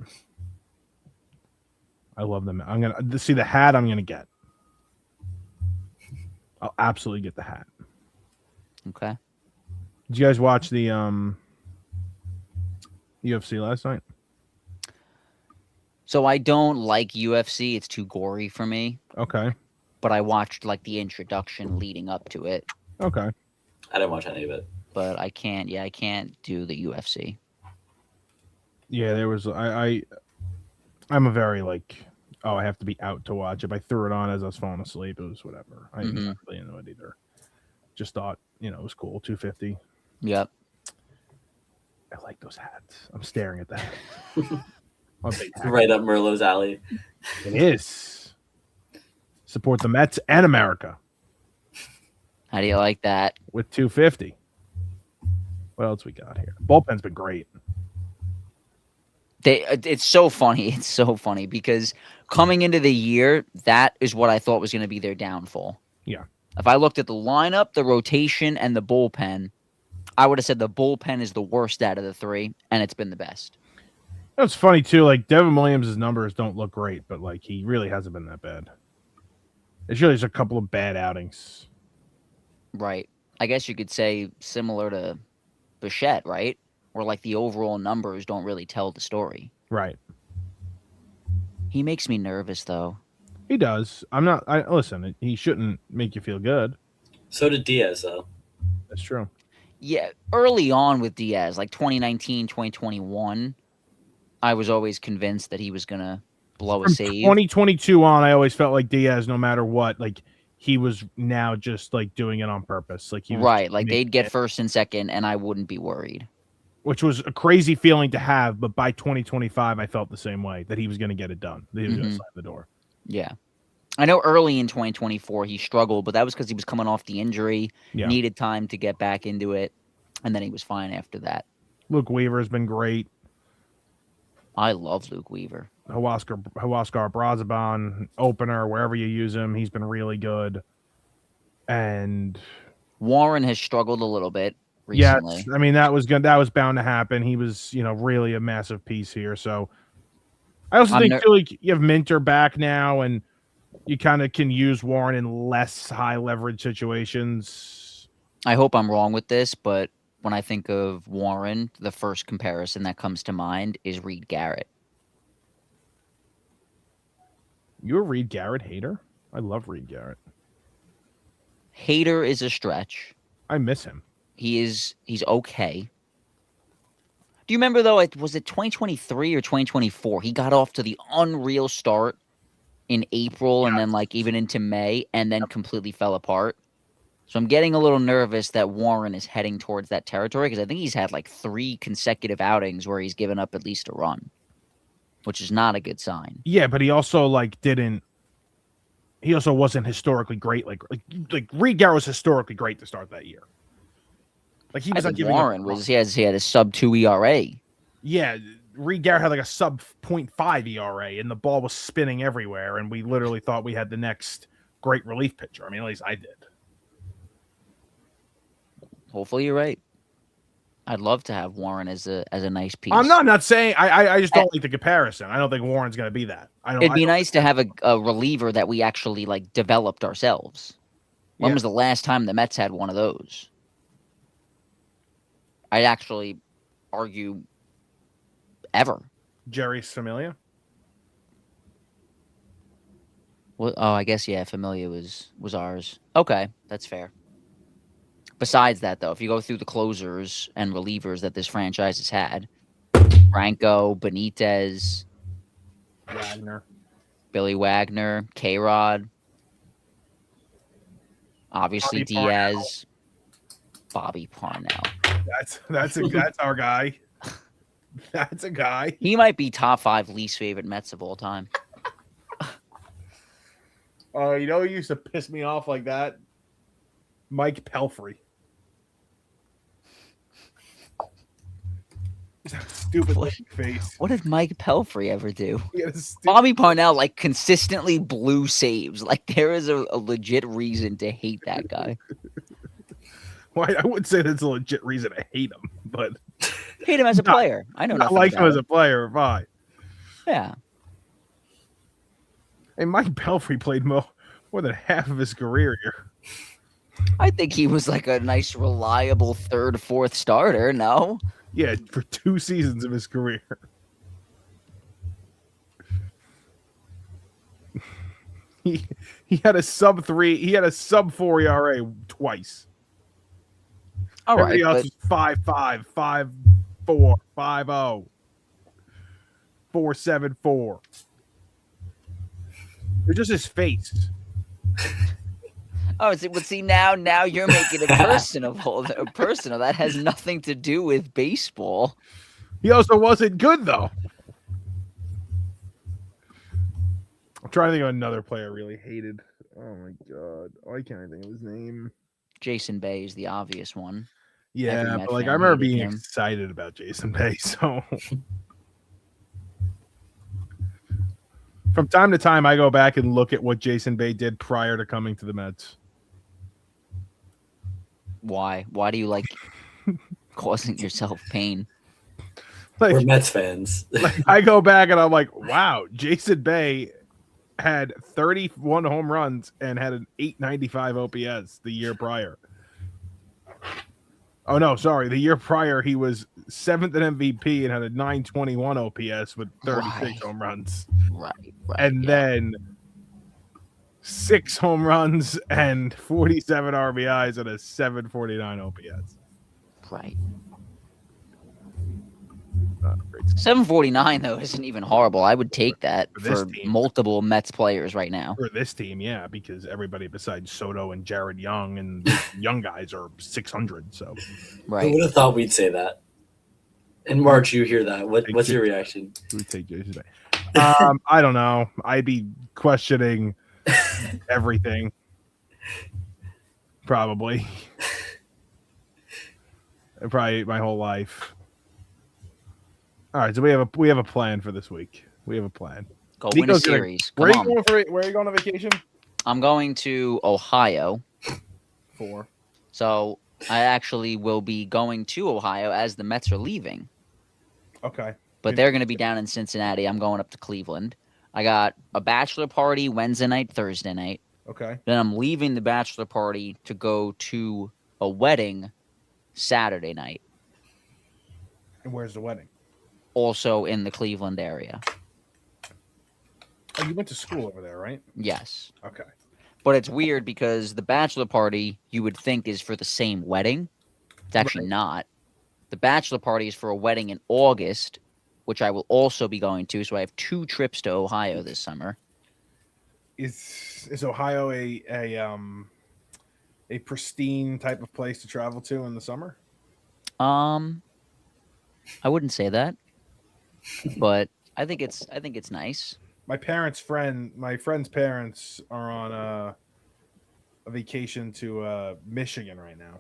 I love them. I'm gonna see the hat. I'm gonna get. I'll absolutely get the hat. Okay. Did you guys watch the UFC last night? So I don't like UFC. It's too gory for me. Okay. But I watched like the introduction leading up to it. Okay. I didn't watch any of it. But I can't do the UFC. Yeah, there was I'm a very I have to be out to watch. If I threw it on as I was falling asleep, it was whatever. I didn't really into it either. Just thought, it was cool. 250. Yep. I like those hats. I'm staring at that. Right up Merlot's alley. It is. Support the Mets and America. How do you like that? With 250. What else we got here? Bullpen's been great. It's so funny. It's so funny because coming into the year, that is what I thought was going to be their downfall. Yeah. If I looked at the lineup, the rotation, and the bullpen, I would have said the bullpen is the worst out of the three, and it's been the best. It's funny, too. Like, Devin Williams' numbers don't look great, but, he really hasn't been that bad. It's really just a couple of bad outings. Right. I guess you could say similar to Bichette, right? Where, the overall numbers don't really tell the story. Right. He makes me nervous, though. He does. Listen, he shouldn't make you feel good. So did Diaz, though. That's true. Yeah, early on with Diaz, 2019, 2021, I was always convinced that he was going to blow a save. 2022 on, I always felt like Diaz, no matter what, he was now just, doing it on purpose. He was right, they'd get first and second, and I wouldn't be worried. Which was a crazy feeling to have, but by 2025, I felt the same way, that he was going to get it done. That he was going to slam the door. Yeah. I know early in 2024 he struggled, but that was because he was coming off the injury, needed time to get back into it, and then he was fine after that. Luke Weaver has been great. I love Luke Weaver. Huascar Brazaban, opener, wherever you use him, he's been really good. And Warren has struggled a little bit recently. Yes, I mean that was good. That was bound to happen. He was, really a massive piece here. So I also think too, you have Minter back now, and you kind of can use Warren in less high leverage situations. I hope I'm wrong with this, but when I think of Warren, the first comparison that comes to mind is Reed Garrett. You're a Reed Garrett hater? I love Reed Garrett. Hater is a stretch. I miss him. He's okay. Do you remember though? Was it 2023 or 2024? He got off to the unreal start in April and then like even into May, and then completely fell apart. So I'm getting a little nervous that Warren is heading towards that territory because I think he's had like 3 consecutive outings where he's given up at least a run, which is not a good sign. Yeah, but he also like didn't. He also wasn't historically great. Like Reed Garrett was historically great to start that year. Like he was I not think giving Warren up. was he had a sub 2 ERA. Yeah, Reed Garrett had like a sub 0.5 ERA, and the ball was spinning everywhere, and we literally thought we had the next great relief pitcher. I mean, at least I did. Hopefully you're right. I'd love to have Warren as a nice piece. I'm not saying I just don't like the comparison. I don't think Warren's going to be that. It'd be nice to have a reliever that we actually like developed ourselves. When was the last time the Mets had one of those? I'd actually argue ever. Jerry Familia? Well, oh, I guess yeah, Familia was ours. Okay, that's fair. Besides that, though, if you go through the closers and relievers that this franchise has had, Franco, Benitez, Wagner, Billy Wagner, K-Rod, obviously Bobby Diaz, Bobby Parnell. That's our guy. That's a guy. He might be top 5 least favorite Mets of all time. You know who used to piss me off like that? Mike Pelfrey. Stupid looking face. What did Mike Pelfrey ever do? He had a stupid- Bobby Parnell like consistently blew saves. Like there is a legit reason to hate that guy. Well, I wouldn't say that's a legit reason to hate him, but Hate him as a player. I know I nothing like him about as a player. Fine. Yeah. And Mike Pelfrey played more than half of his career here. I think he was like a nice, reliable 3rd, 4th starter. No, Yeah, for 2 seasons of his career. He had a sub 3. He had a sub 4 ERA twice. all Everybody right, else but was 5.5, 5.4, 5.0, 4.74. It's just his face. see now you're making it personal. Personal. That has nothing to do with baseball. He also wasn't good though. I'm trying to think of another player I really hated. Oh my god, why can't I think of his name? Jason Bay is the obvious one. Yeah, Every Met but like fan I remember hated being him. excited about Jason Bay. So from time to time, I go back and look at what Jason Bay did prior to coming to the Mets. Why? Why do you like causing yourself pain? We're Like, Mets fans. like I go back and I'm like, wow, Jason Bay had 31 home runs and had an 895 OPS the year prior. Oh no, sorry. The year prior he was 7th in MVP and had a 921 OPS with 36 Right. home runs. Right. And then 6 home runs and 47 RBIs and a 749 OPS. right. Not a great 749 though isn't even horrible. I would take that For this for team. multiple Mets players right now. for this team, yeah, because everybody besides Soto and Jared Young and the young guys are 600. So Who Right. would have thought we'd say that? In March, you hear that. Thank What's you. your reaction? who would take Jason Bay? I don't know. I'd be questioning everything. Probably. Probably my whole life. All right, so we have a plan for this week. We have a plan. Go win a Nico's gonna- series. Where Come are you on. going where are you going on vacation? I'm going to Ohio. For. So I actually will be going to Ohio as the Mets are leaving. Okay. But they're going to be down in Cincinnati. I'm going up to Cleveland. I got a bachelor party Wednesday night, Thursday night. Okay. Then I'm leaving the bachelor party to go to a wedding Saturday night, And where's the wedding? also in the Cleveland area. Oh, you went to school over there, right? Yes. Okay. But it's weird because the bachelor party you would think is for the same wedding. It's actually not. The bachelor party is for a wedding in August, which I will also be going to. So I have 2 trips to Ohio this summer. Is Ohio a pristine type of place to travel to in the summer? I wouldn't say that, but I think it's nice. My friend's parents are on a vacation to Michigan right now.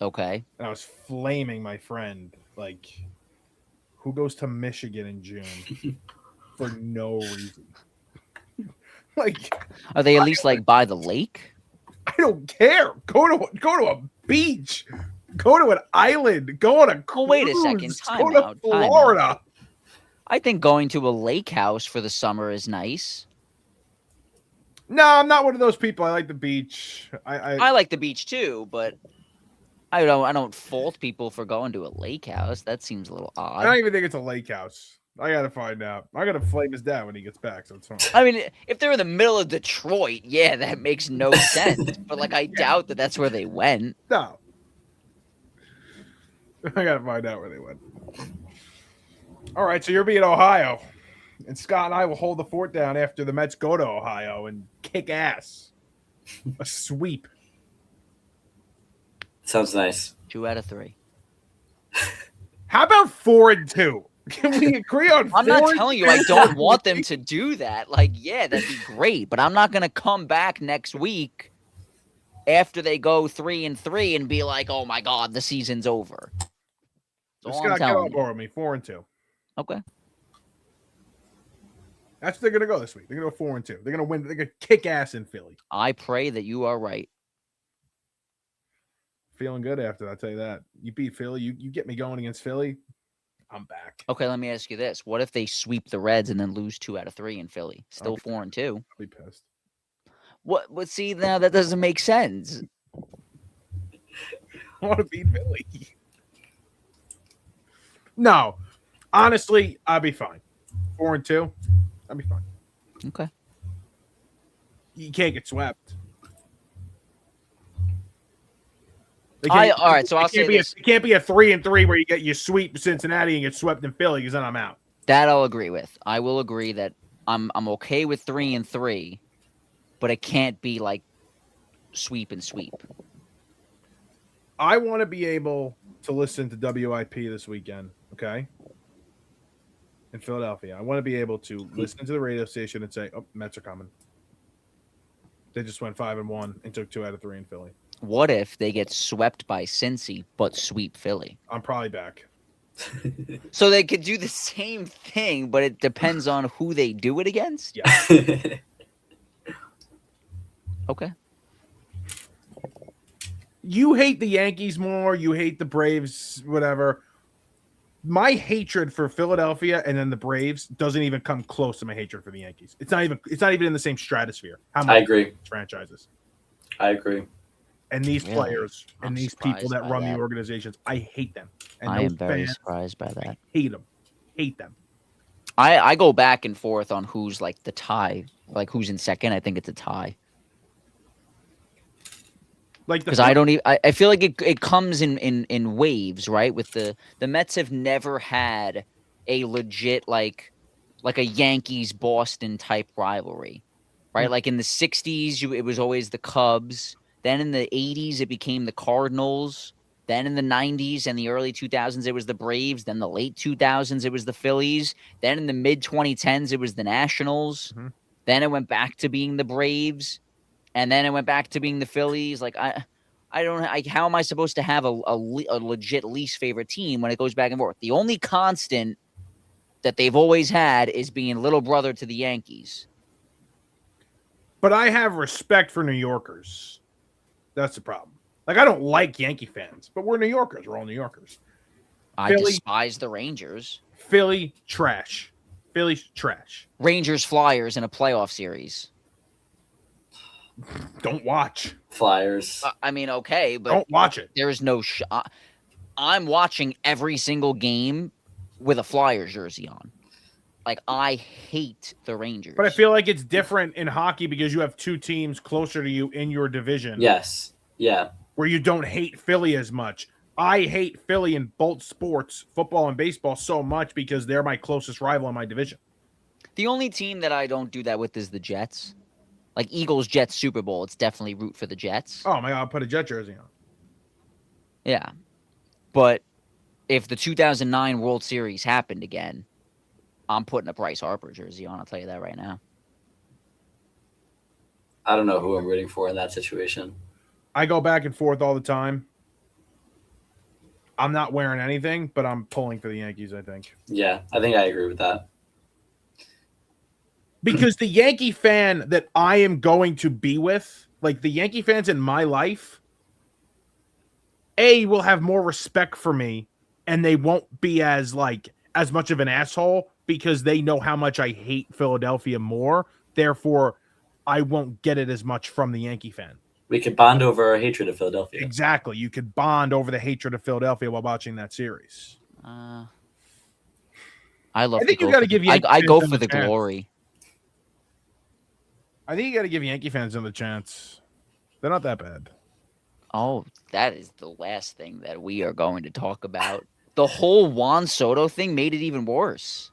Okay. And I was flaming my friend, like, who goes to Michigan in June for no reason? Like, Are they at least like by the lake? I don't care. Go to a beach. Go to an island. Go on a cruise. Well, wait a second. Go to Florida. I think going to a lake house for the summer is nice. No, I'm not one of those people. I like the beach. I like the beach too, but I don't fault people for going to a lake house. That seems a little odd. I don't even think it's a lake house. I gotta find out. I gotta flame his dad when he gets back, so it's fine. I mean, if they're in the middle of Detroit, yeah, that makes no sense. But like, I doubt that that's where they went. No. I gotta find out where they went. All right, so you'll be in Ohio, and Scott and I will hold the fort down after the Mets go to Ohio and kick ass. A sweep. Sounds nice. 2 out of 3. How about 4-2? Can we agree on? I'm not telling you I don't want them to do that. Like, yeah, that'd be great, but I'm not gonna come back next week after they go 3-3 and be like, "Oh my God, the season's over." That's all I'm Scott, get telling on you. board with me. 4-2. Okay. That's what they're gonna go this week. They're gonna go 4-2. They're gonna win. They're gonna kick ass in Philly. I pray that you are right. Feeling good after that, I'll tell you that. You beat Philly. You get me going against Philly. I'm back. Okay, let me ask you this: what if they sweep the Reds and then lose 2 out of 3 in Philly? Still 4-2. I'll be pissed. What? But see, now that doesn't make sense. I want to beat Philly. No, honestly, I'll be fine. 4-2, I'll be fine. Okay. You can't get swept. All right, so I'll say this. It can't be a 3-3 where you sweep Cincinnati and get swept in Philly because then I'm out. That I'll agree with. I will agree that I'm okay with 3-3, but it can't be like sweep and sweep. I want to be able to listen to WIP this weekend, okay? In Philadelphia. I want to be able to listen to the radio station and say, oh, Mets are coming. They just went 5-1 and took 2 out of 3 in Philly. What if they get swept by Cincy but sweep Philly? I'm probably back. So they could do the same thing, but it depends on who they do it against? Yeah. Okay. You hate the Yankees more, you hate the Braves, whatever. My hatred for Philadelphia and then the Braves doesn't even come close to my hatred for the Yankees. It's not even in the same stratosphere. I agree. Franchises. I agree. And these Really? players and I'm these people surprised that by run that. the organizations, I hate them. And I those am very fans, surprised by that. hate them. Hate them. I go back and forth on who's like the tie, like who's in second. I think it's a tie. Like Because I don't even. I feel like it comes in waves, right? With the Mets have never had a legit like a Yankees Boston type rivalry, right? Like in the '60s, it was always the Cubs. Then in the '80s, it became the Cardinals. Then in the '90s and the early 2000s, it was the Braves. Then the late 2000s, it was the Phillies. Then in the mid 2010s, it was the Nationals. Mm-hmm. Then it went back to being the Braves. And then it went back to being the Phillies. Like how am I supposed to have a legit least favorite team when it goes back and forth? The only constant that they've always had is being little brother to the Yankees. But I have respect for New Yorkers. That's the problem. Like, I don't like Yankee fans, but we're New Yorkers. We're all New Yorkers. I despise the Rangers. Philly, trash. Philly's trash. Rangers Flyers in a playoff series. Don't watch. Flyers. I mean, okay, but Don't watch it. there is no shot. I'm watching every single game with a Flyers jersey on. Like, I hate the Rangers. But I feel like it's different in hockey because you have two teams closer to you in your division. Yes. Yeah. Where you don't hate Philly as much. I hate Philly in both sports, football and baseball, so much because they're my closest rival in my division. The only team that I don't do that with is the Jets. Like Eagles, Jets, Super Bowl. It's definitely root for the Jets. Oh my God, I'll put a Jet jersey on. Yeah. But if the 2009 World Series happened again, I'm putting a Bryce Harper jersey on. I'll tell you that right now. I don't know who I'm rooting for in that situation. I go back and forth all the time. I'm not wearing anything, but I'm pulling for the Yankees, I think. Yeah, I think I agree with that. Because the Yankee fan that I am going to be with, like the Yankee fans in my life, A, will have more respect for me, and they won't be as much of an asshole because they know how much I hate Philadelphia more. Therefore, I won't get it as much from the Yankee fan. We could bond over our hatred of Philadelphia. Exactly. You could bond over the hatred of Philadelphia while watching that series. I think you got to give Yankee I go fans for the chance. glory. I think you got to give Yankee fans another chance. They're not that bad. Oh, that is the last thing that we are going to talk about. The whole Juan Soto thing made it even worse.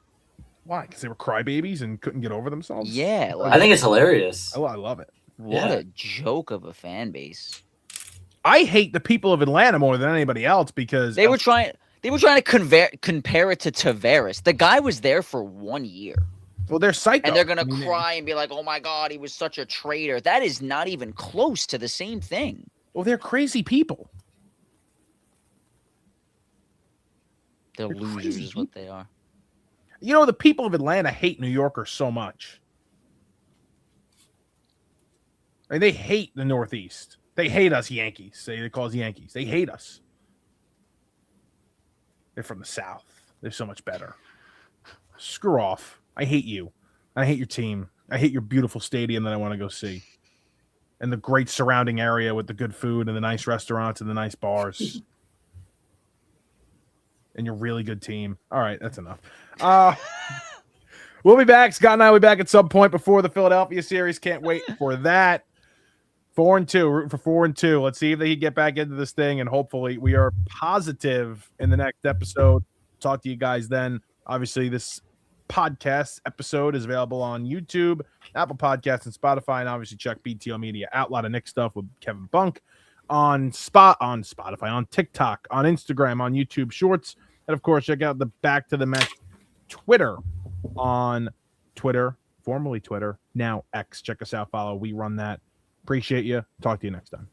Why? Because they were crybabies and couldn't get over themselves? Yeah. I think it's hilarious. I love it. What a joke of a fan base. I hate the people of Atlanta more than anybody else because They were trying to compare it to Tavares. The guy was there for 1 year. Well, they're psycho. And they're going to cry and be like, oh, my God, he was such a traitor. That is not even close to the same thing. Well, they're crazy people. They're losers is what they are. You know, the people of Atlanta hate New Yorkers so much. I mean, they hate the Northeast. They hate us Yankees. They call us Yankees. They hate us. They're from the South. They're so much better. Screw off. I hate you. I hate your team. I hate your beautiful stadium that I want to go see. And the great surrounding area with the good food and the nice restaurants and the nice bars. And your really good team. All right, that's enough. We'll be back. Scott and I will be back at some point before the Philadelphia series. Can't wait for that. 4-2, rooting for 4-2. Let's see if they can get back into this thing, and hopefully we are positive in the next episode. Talk to you guys then. Obviously, this podcast episode is available on YouTube, Apple Podcasts, and Spotify. And obviously, check BTO Media out. A lot of Knicks stuff with Kevin Bunk on Spotify, on TikTok, on Instagram, on YouTube Shorts, and of course, check out the Back to the Match Twitter on Twitter, formerly Twitter, now X. Check us out, follow. We run that. Appreciate you. Talk to you next time.